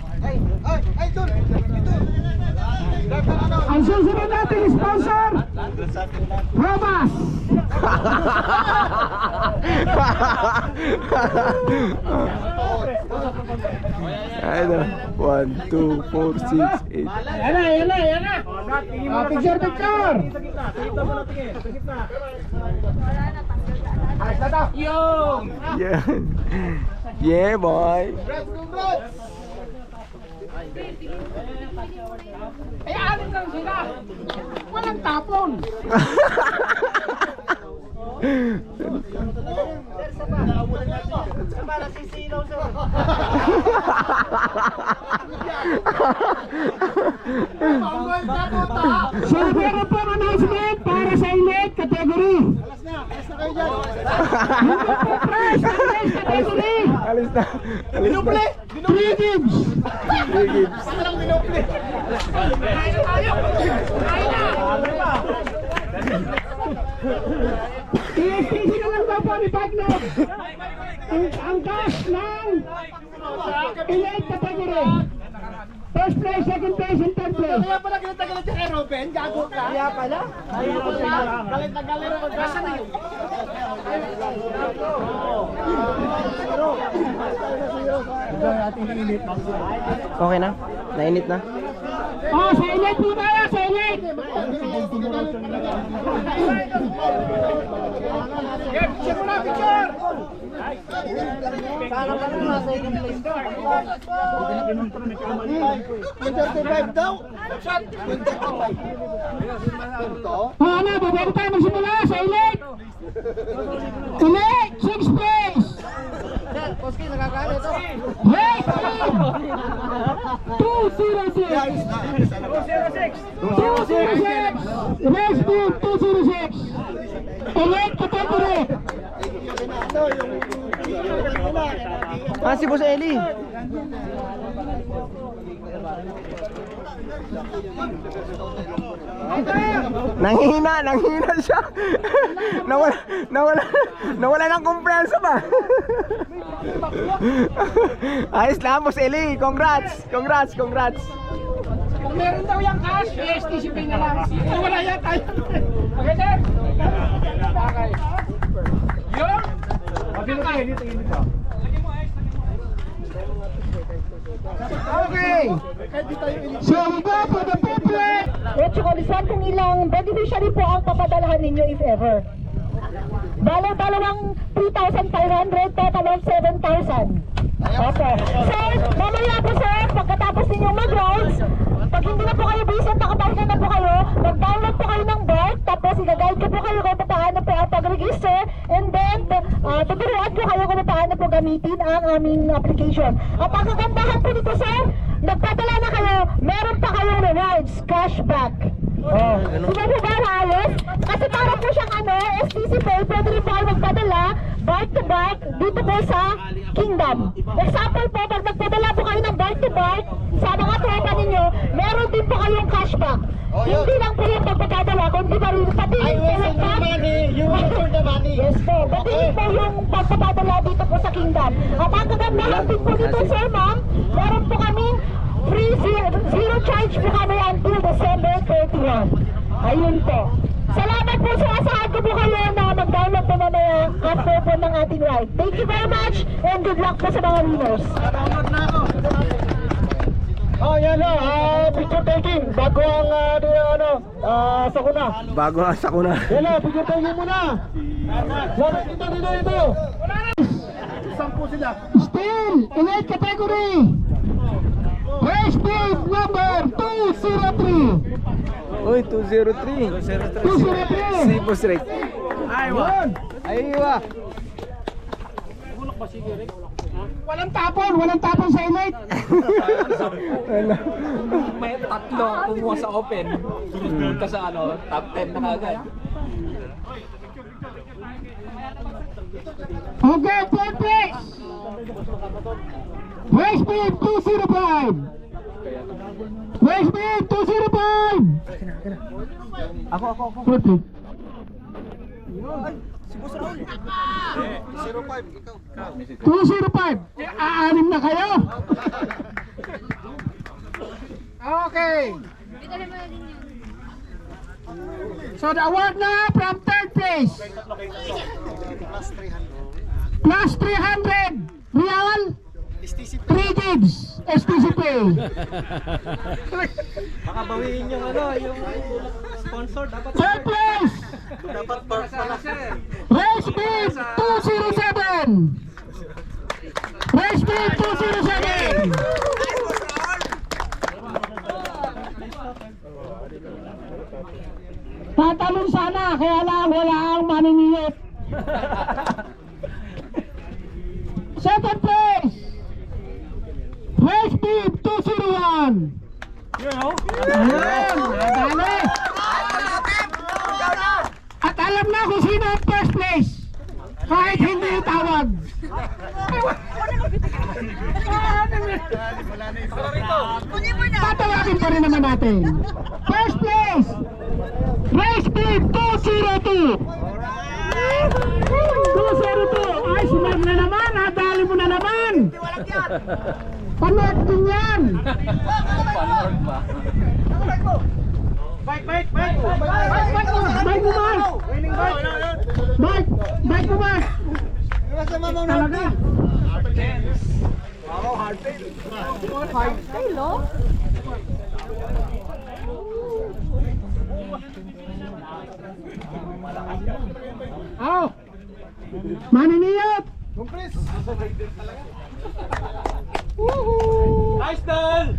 Speaker 5: Ang susunod natin sponsor, Robas.
Speaker 1: Ayun na. 1, 2, 4, 6, 8.
Speaker 5: Yan na. Picture.
Speaker 1: Yan. Yeah, boy.
Speaker 5: Eh, alin lang sila. Walang tapon. So, meron po announcement para sa elite category. Prize category.
Speaker 1: Alis na.
Speaker 5: Three gives. I-extension na lang daw po ni Bagnog. Ang cash ng elite category. First place, second place, and third place.
Speaker 4: Kaya pala ginatagalan siya kay Robin, gago ka. Kaya pala? Galit na galit. Nasaan na yun?
Speaker 1: Okay na? Nainit na?
Speaker 5: Oh, sa elite po tayo, sa elite.
Speaker 4: Picture mo na, picture!
Speaker 5: Ano, babago tayo magsimula sa elite. Elite, 6 place. Race team 206. 206. Race team 206. Elite category.
Speaker 1: Si Boss Eli. Nanghina siya. nawala ng kumpiyansa ba? Ayos lang, Boss Eli. Congrats.
Speaker 4: Kung meron daw yung cash, STCP na lang. Wala yata yun. Okay, sir? Okay. Yun? Okay.
Speaker 5: So we go for the people.
Speaker 7: Let's call kung ilang beneficiary po ang papadalahan ninyo if ever. Dalawang 3,500, total of 7,000. Okay. Sir, mamaya po sir, pagkatapos ninyong mag-rounds, pag hindi na po kayo busy, nakatawag na po kayo, mag-download po kayo ng bike, tapos i-guide ko po kayo kung paano po ang pag-register, and then, tuturuan ko kayo kung paano po gamitin ang aming application. At ang kagandahan po dito sir, nagpadala na kayo, meron pa kayong rewards, cashback. Sige po ba, Rayos? Kasi para po siyang STC Pay, pwede rin po kayo magpadala, bike to bike, dito po sa Kingdom. Example po, pag nagpadala po kayo ng bike to bike, sa mga tropa ninyo, meron din po kayong cashback. Hindi lang po yung pagpadala, kundi pa rin, pati yung
Speaker 5: You wait for the money.
Speaker 7: yes po, pati rin po yung pagpadala dito po sa Kingdom. At ang kagandahan din po dito, sir, ma'am, meron po kaming free zero charge po kami until December 31. Ayun po. Salamat po sa asahan ko po kayo na mag-download po mamaya after po ng ating ride. Thank you very much and good luck po sa mga winners.
Speaker 5: Oh, yan na. Picture taking. Bago ang sakuna.
Speaker 1: Bago nga sa kuna.
Speaker 5: Yan na, picture taking muna. Dito.
Speaker 4: Sampu sila.
Speaker 5: Still, elite category. Race team number 203.
Speaker 1: Uy, 203.
Speaker 5: 203.
Speaker 1: Si Boss Rick. Aywa.
Speaker 5: Walang tapon sa elite.
Speaker 3: May tatlo kumuha sa open. Sunod ka sa top 10 na agad.
Speaker 5: Okay, third place. Race team 205. Race team 205.
Speaker 1: Ako.
Speaker 5: Fourth place. 205. Aanim na kayo.
Speaker 4: Okay.
Speaker 5: So the award na from third place. Plus 300 real. 3 gigs STC Pay.
Speaker 3: Baka bawiin yung yung sponsor dapat.
Speaker 5: Third place.
Speaker 3: Dapat pala siya.
Speaker 5: Race team 207. Race team 207. Tatalon sana, kaya lang wala ang maniniyot. Second place. Race team 201. Ayan, nadali. At alam na kung sino ang first place. Kahit hindi itawag. Tatawagin pa rin naman natin. First place. Race team 202. 202. Ay, sumag na naman. Nadali mo na naman. Panood din yan.
Speaker 3: Panood ba?
Speaker 4: Bike.
Speaker 5: Bike mo, Mark. Bike mo, Mark. Talaga. Oh, maniniyot.
Speaker 3: Nice tol!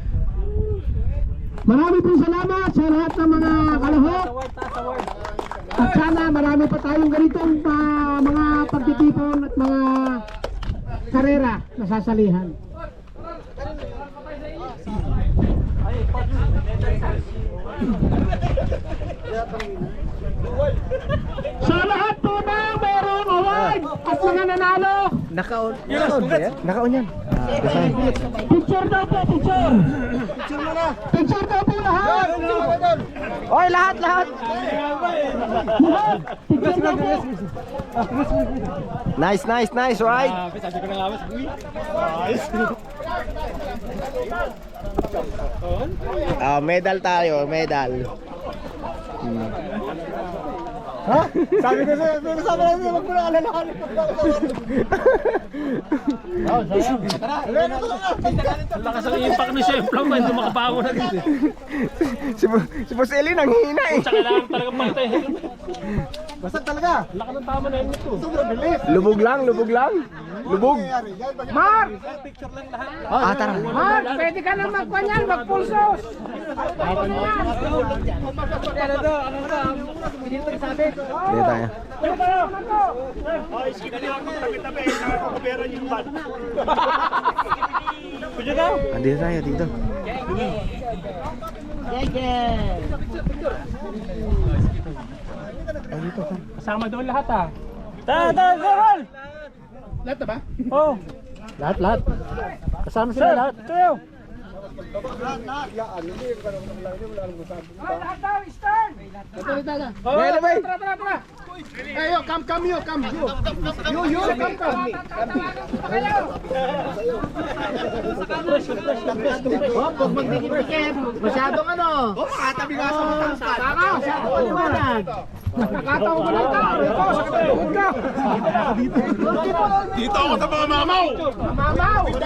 Speaker 5: Marami pong salamat sa lahat ng mga kalahok. At sana marami pa tayong ganitong mga pagtitipon at mga karera na sasalihan. Sa lahat po na mayroong award at mga nanalo.
Speaker 1: Naka-on ba yan? Naka-on yan.
Speaker 5: Picture daw po, picture. Picture daw po lahat.
Speaker 1: Oy, lahat.
Speaker 5: Picture daw po.
Speaker 1: Nice, right?
Speaker 3: Sabi ko na nga mas uy.
Speaker 1: Medal tayo, medal.
Speaker 4: Sabi ko sa'yo, sabi ko sa'yo, wag mo na alalahan.
Speaker 3: Lakas ang impact ni Chef Long hindi makabago na dito.
Speaker 1: Si Boss Eli nanghihina eh.
Speaker 3: Tsaka kailangan talaga palitay.
Speaker 4: Basta talaga.
Speaker 3: Laki ng tama na helmet ko.
Speaker 4: Sobrang bilis.
Speaker 1: Lubog lang. Lubog.
Speaker 4: Mark!
Speaker 1: Tara.
Speaker 4: Mark, pwede ka na magpanyan, magpulsos.
Speaker 1: Dito tayo. Dito tayo, dito.
Speaker 3: Kasama doon lahat ah. Tara!
Speaker 4: Lahat na ba?
Speaker 3: Oh.
Speaker 5: Lahat. Kasama sila lahat.
Speaker 3: Tayo.
Speaker 4: Tara. Ayo, come you. You, come.
Speaker 5: Masyadong ano?
Speaker 4: Makatabi ka sa mga
Speaker 5: Tama, masyadong maliwanag.
Speaker 4: Nakatawa ko lang tao. Ikaw, sa katulog ka. Dito ako sa mga mamaw. Mamaw. Dito,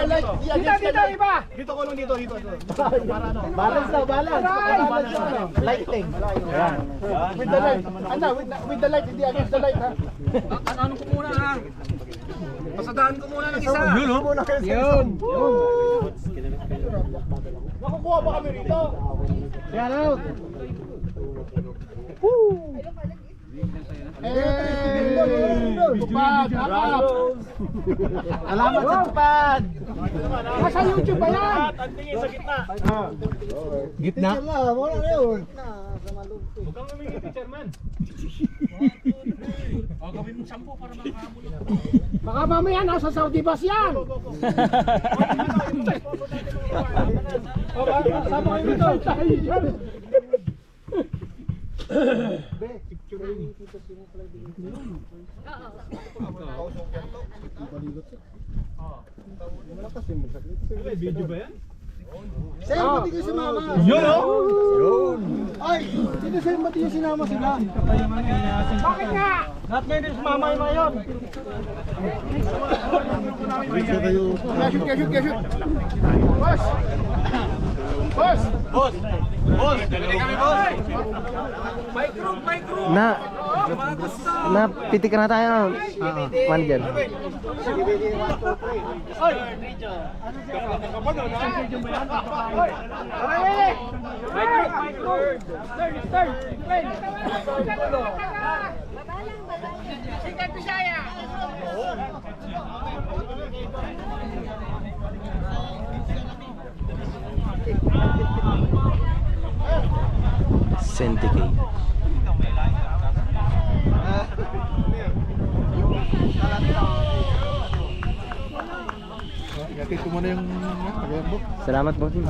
Speaker 4: iba. Dito ko lang dito.
Speaker 5: Balance daw, balance.
Speaker 4: Lighting. With the light. Ano, with the light, hindi against the light, ha?
Speaker 3: Ano ko muna ha? Pasadaan ko muna ng isa.
Speaker 4: Yun. Makukuha ba kami rito?
Speaker 5: Shout out.
Speaker 4: Tupad, up.
Speaker 5: Salamat sa tupad.
Speaker 4: Nasa YouTube ba yan?
Speaker 5: Gitna?
Speaker 4: Baka mamaya nasa Saudi bus yan. Sama kayo dito.
Speaker 3: Video ba yan?
Speaker 4: Sa'yo, pati kayo sumama.
Speaker 3: Yun oh!
Speaker 4: Ay, sino sa'yo pati yung sinama sila? Bakit nga?
Speaker 3: Lahat ngayon din sumama yung mga yun.
Speaker 4: Shoot. Boss! Boss!
Speaker 1: Pitikan na tayo. Manager. Centicade.
Speaker 4: Gatid ko muna yung tagayambok.
Speaker 1: Salamat, bossing.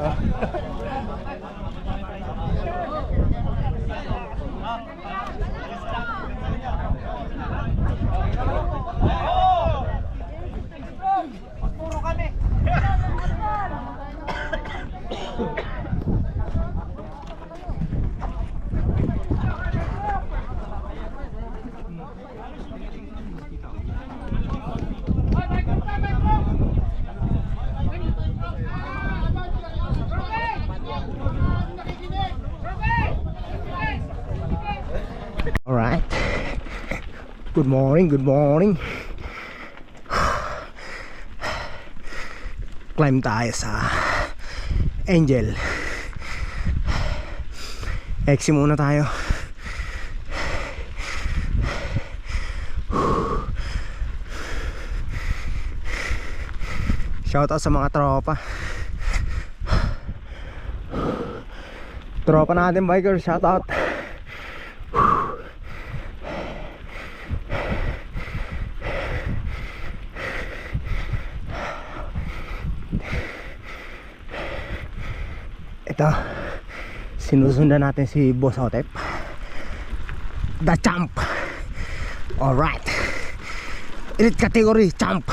Speaker 1: Alright. Good morning. climb tayo sa Angel. Exit muna tayo. Shoutout sa mga tropa natin biker, shoutout. Ito, sinusundan natin si Boss Otep, the champ. Alright, elite category champ,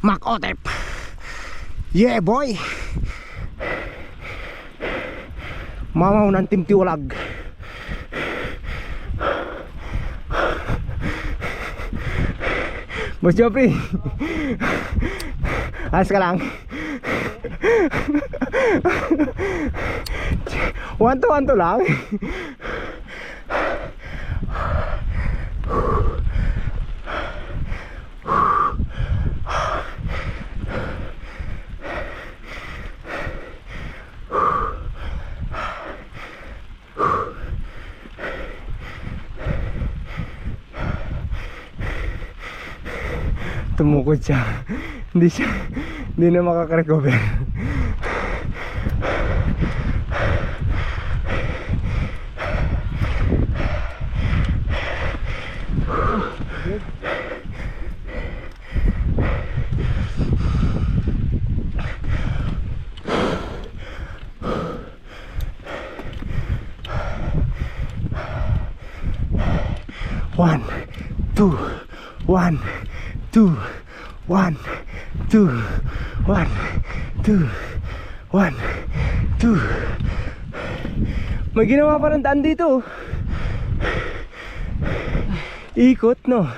Speaker 1: Mac Otep. Yeah boy, mamaw ng Team Tiwalag. Boss Joffrey, ayos ka lang. 1-2 lang. Tumukod siya. Hindi na makaka-recover. One, two, 1, 2, 1, 2, 1, 2, 1, 2. May ginawa pa rin daan dito. Ikot, no?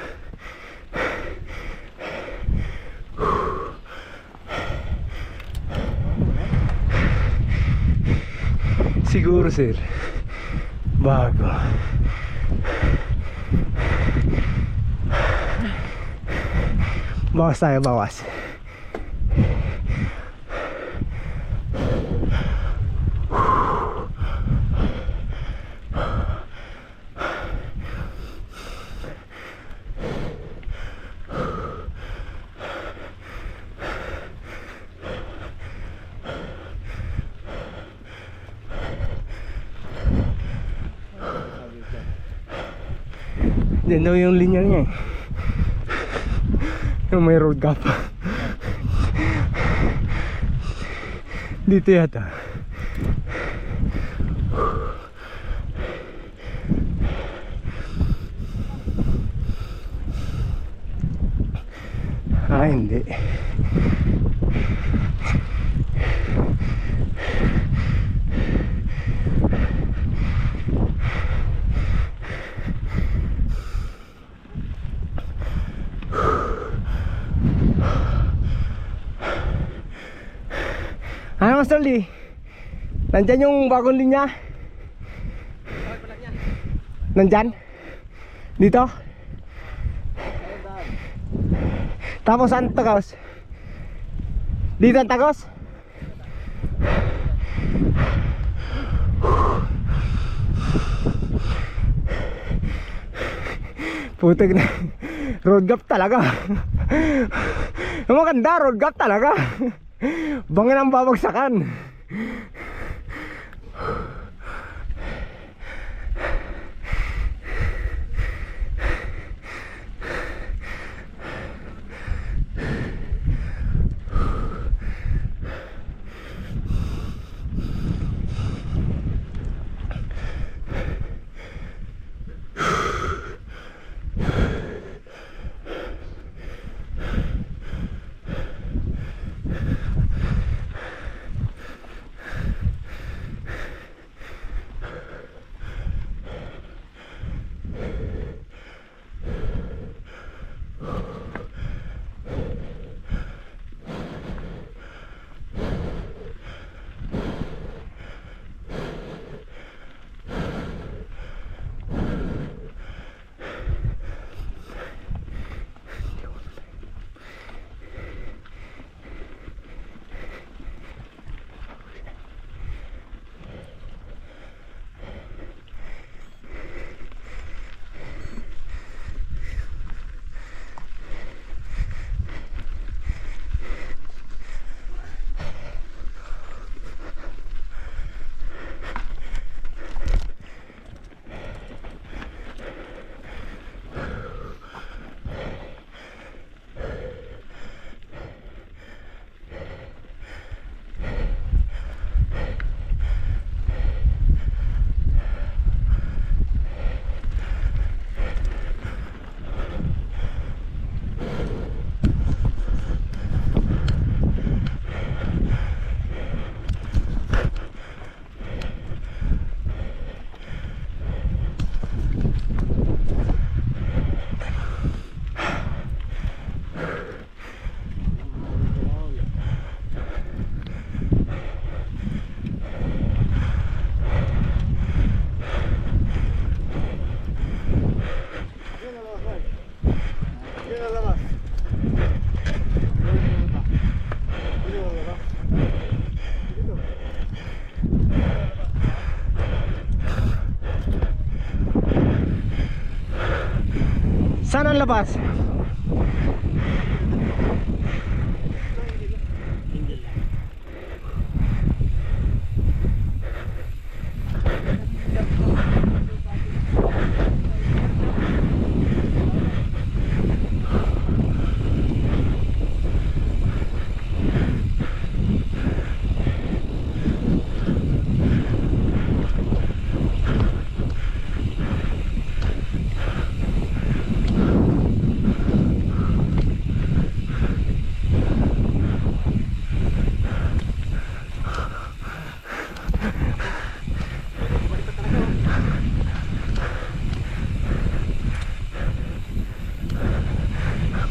Speaker 1: Siguro sir, bago. Bawas tayo, bawas. Diyan daw yung linya niya eh. Yung may road gap. Dito yata. Ah, hindi. Ano Mas Tolly? Nandyan yung bagong linya? Nandyan? Dito? Tapos saan Tagos? Dito ang Tagos? Putik na. Road gap talaga. Yung maganda, road gap talaga. Bangin ang babagsakan. Saan ang labas?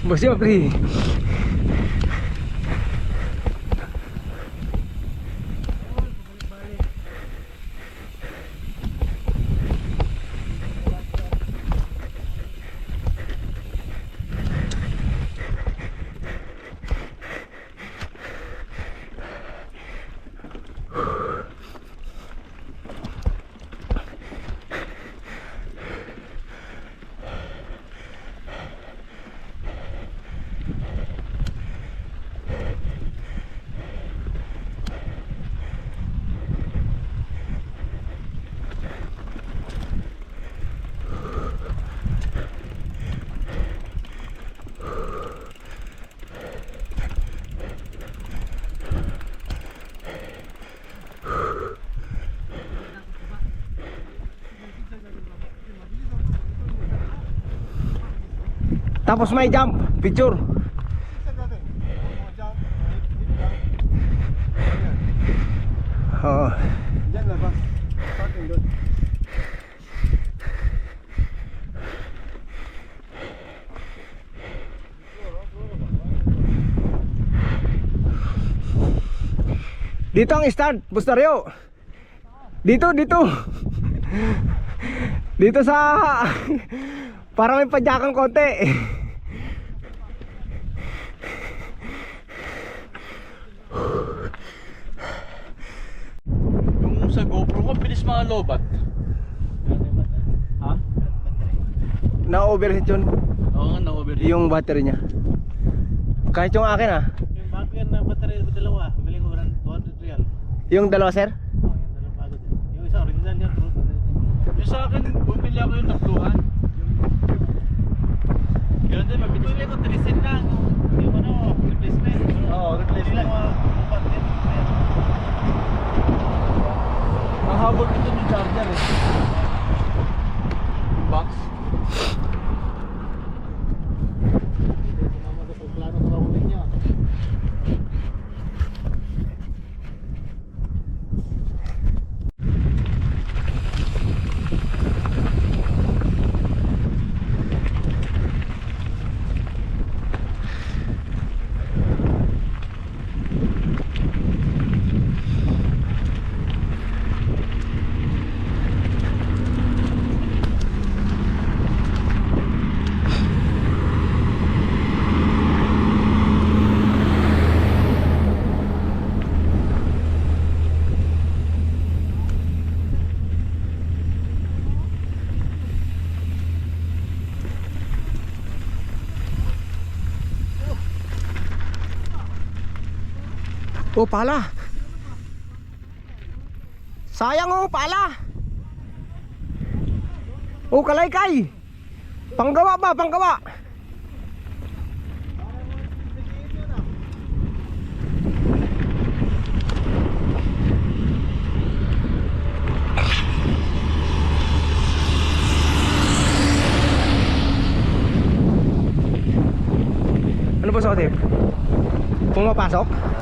Speaker 1: Bos Jopri. Tapos may jump, picture. Oo.
Speaker 4: Diyan labas. Parking doon.
Speaker 1: Dito ang start, Bustario. Dito. Dito sa para may padyakan konti.
Speaker 3: Yung sa GoPro ko, bilis mga lobat. Ha?
Speaker 1: Na-overheat yun,
Speaker 3: Oo nga, na-overheat.
Speaker 1: yung battery niya. Kahit yung akin ah.
Speaker 2: Yung bago yan na battery dalawa, bili ko ng 200 real.
Speaker 1: Yung dalawa sir.
Speaker 2: Oh, yung dalawang bago din. Yung isa original yan, bro.
Speaker 3: Yung sa akin, bumili ako yung takluhan. Ganun din, mabilis.
Speaker 2: Bili ko 3 cent lang. Yung ano, replacement.
Speaker 3: Oo, replacement.
Speaker 2: Hindi lang mga din.
Speaker 3: Ang habol ko dun yung charger eh. Box.
Speaker 2: Sumama sa plano sa rawin niya.
Speaker 1: Oh, pala. Sayang oh, pala. Oh, kalaykay. Panggawa ba, panggawa. Ano ba sa tip? Pumapasok?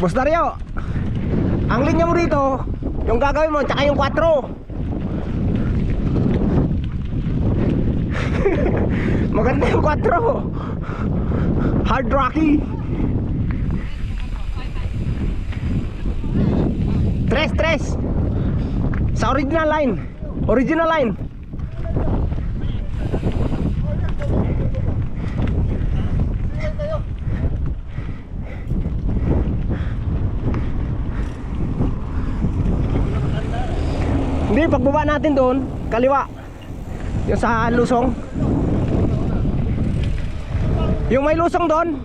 Speaker 1: Boss Dario, ang linya mo dito, yung gagawin mo, tsaka yung 4. Maganda yung 4. Hard rocky. Tres. Sa original line. Original line. Hindi, pagbaba natin doon, kaliwa. Yung sa lusong. Yung may lusong doon.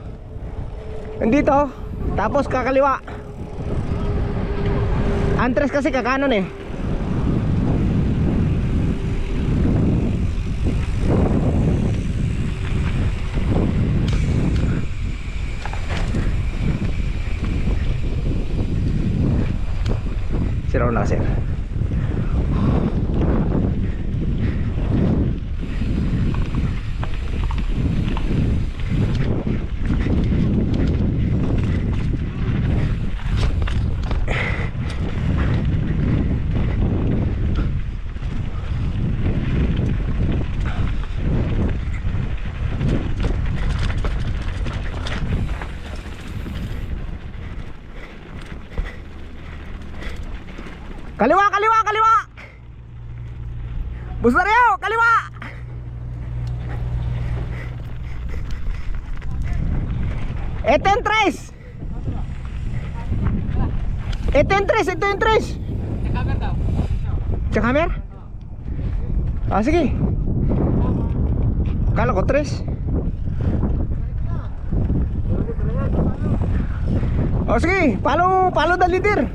Speaker 1: Nandito. Tapos kakaliwa. Antres kasi kakanan eh. Siraw na kasi. Kaliwa! Boss Dario, kaliwa! Ito yung tres! Sa camera? Ah, sige. Kala ko 3. Oh, sige, follow the leader.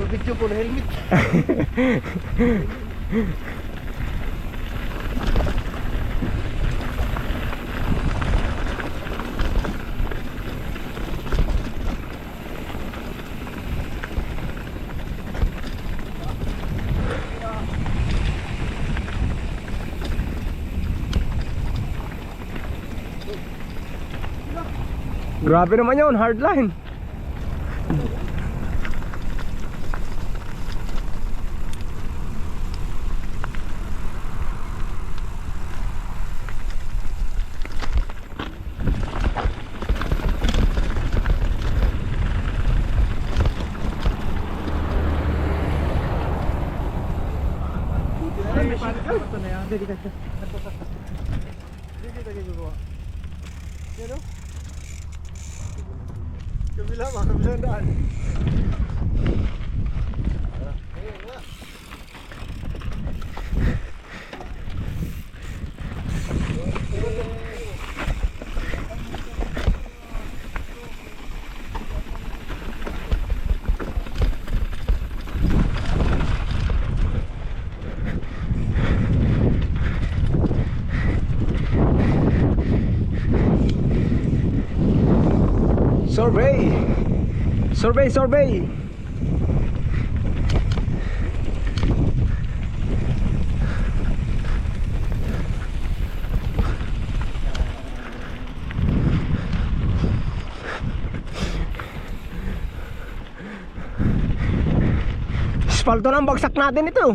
Speaker 2: Video ko na helmet.
Speaker 1: Grabe naman yun, hardline. Survey. Asfalto na ang bagsak natin ito.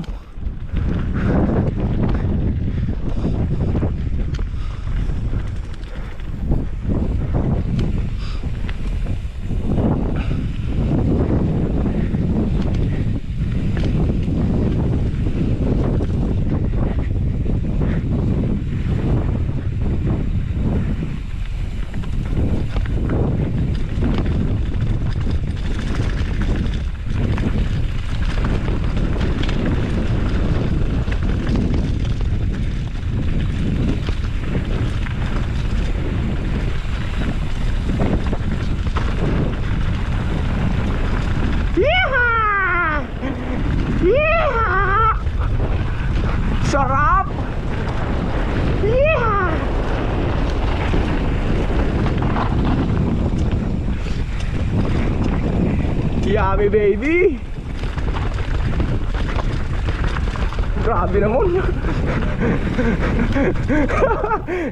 Speaker 1: Grabe baby. Grabe naman.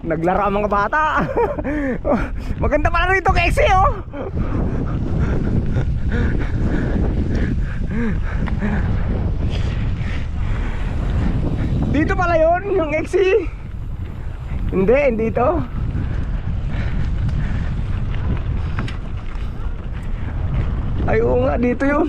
Speaker 1: Naglaro ang mga bata. Maganda pala rito Kexi oh. Dito pala yun, yung Exi. Hindi ito. Ay oo nga, dito yun.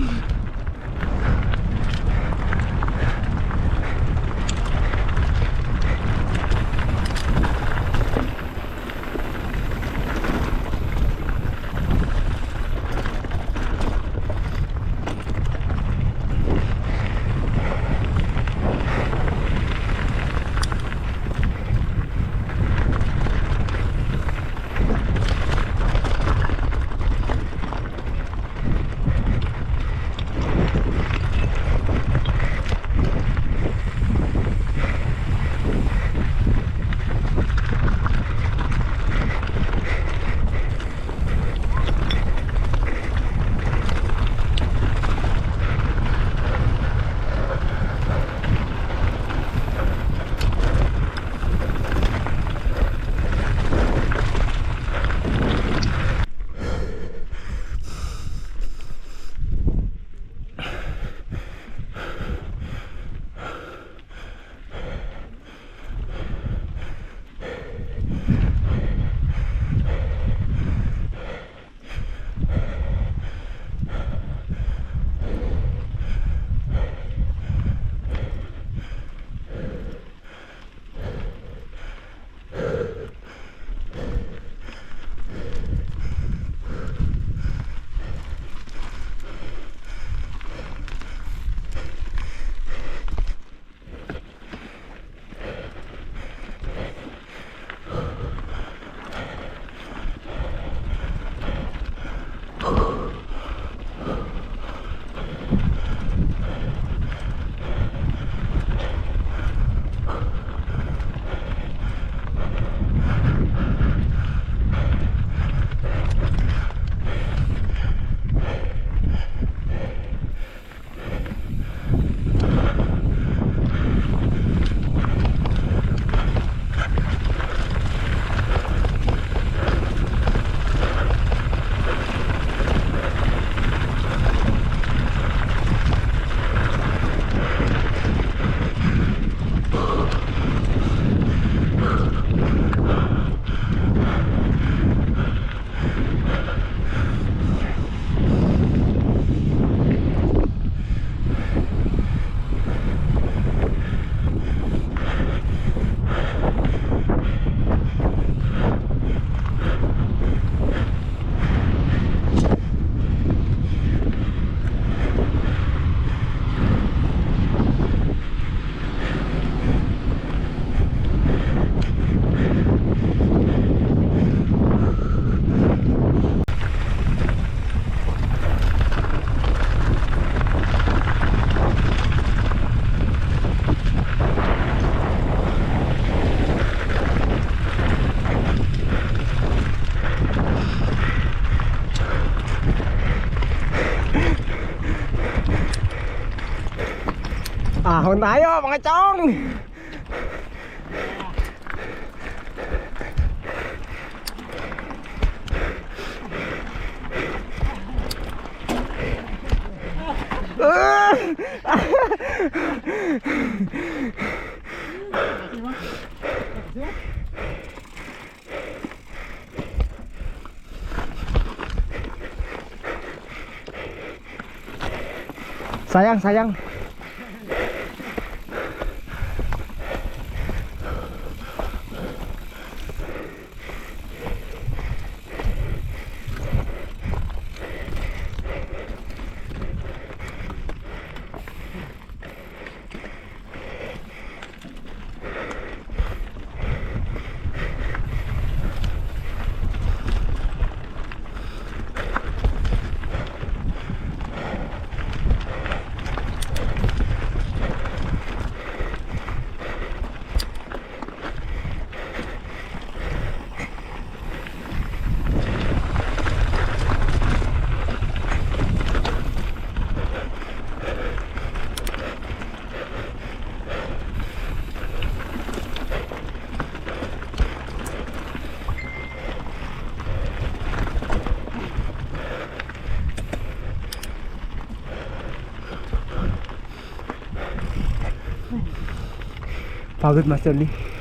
Speaker 1: Ahon tayo mga chong. Sayang. Pagod, Master Lee.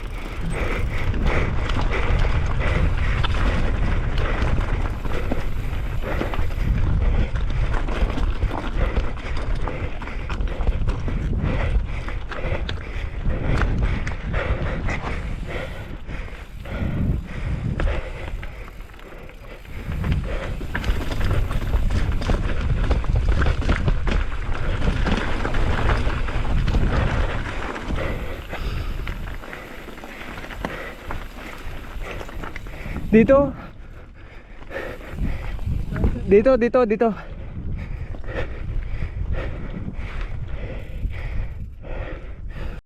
Speaker 1: Dito. Dito.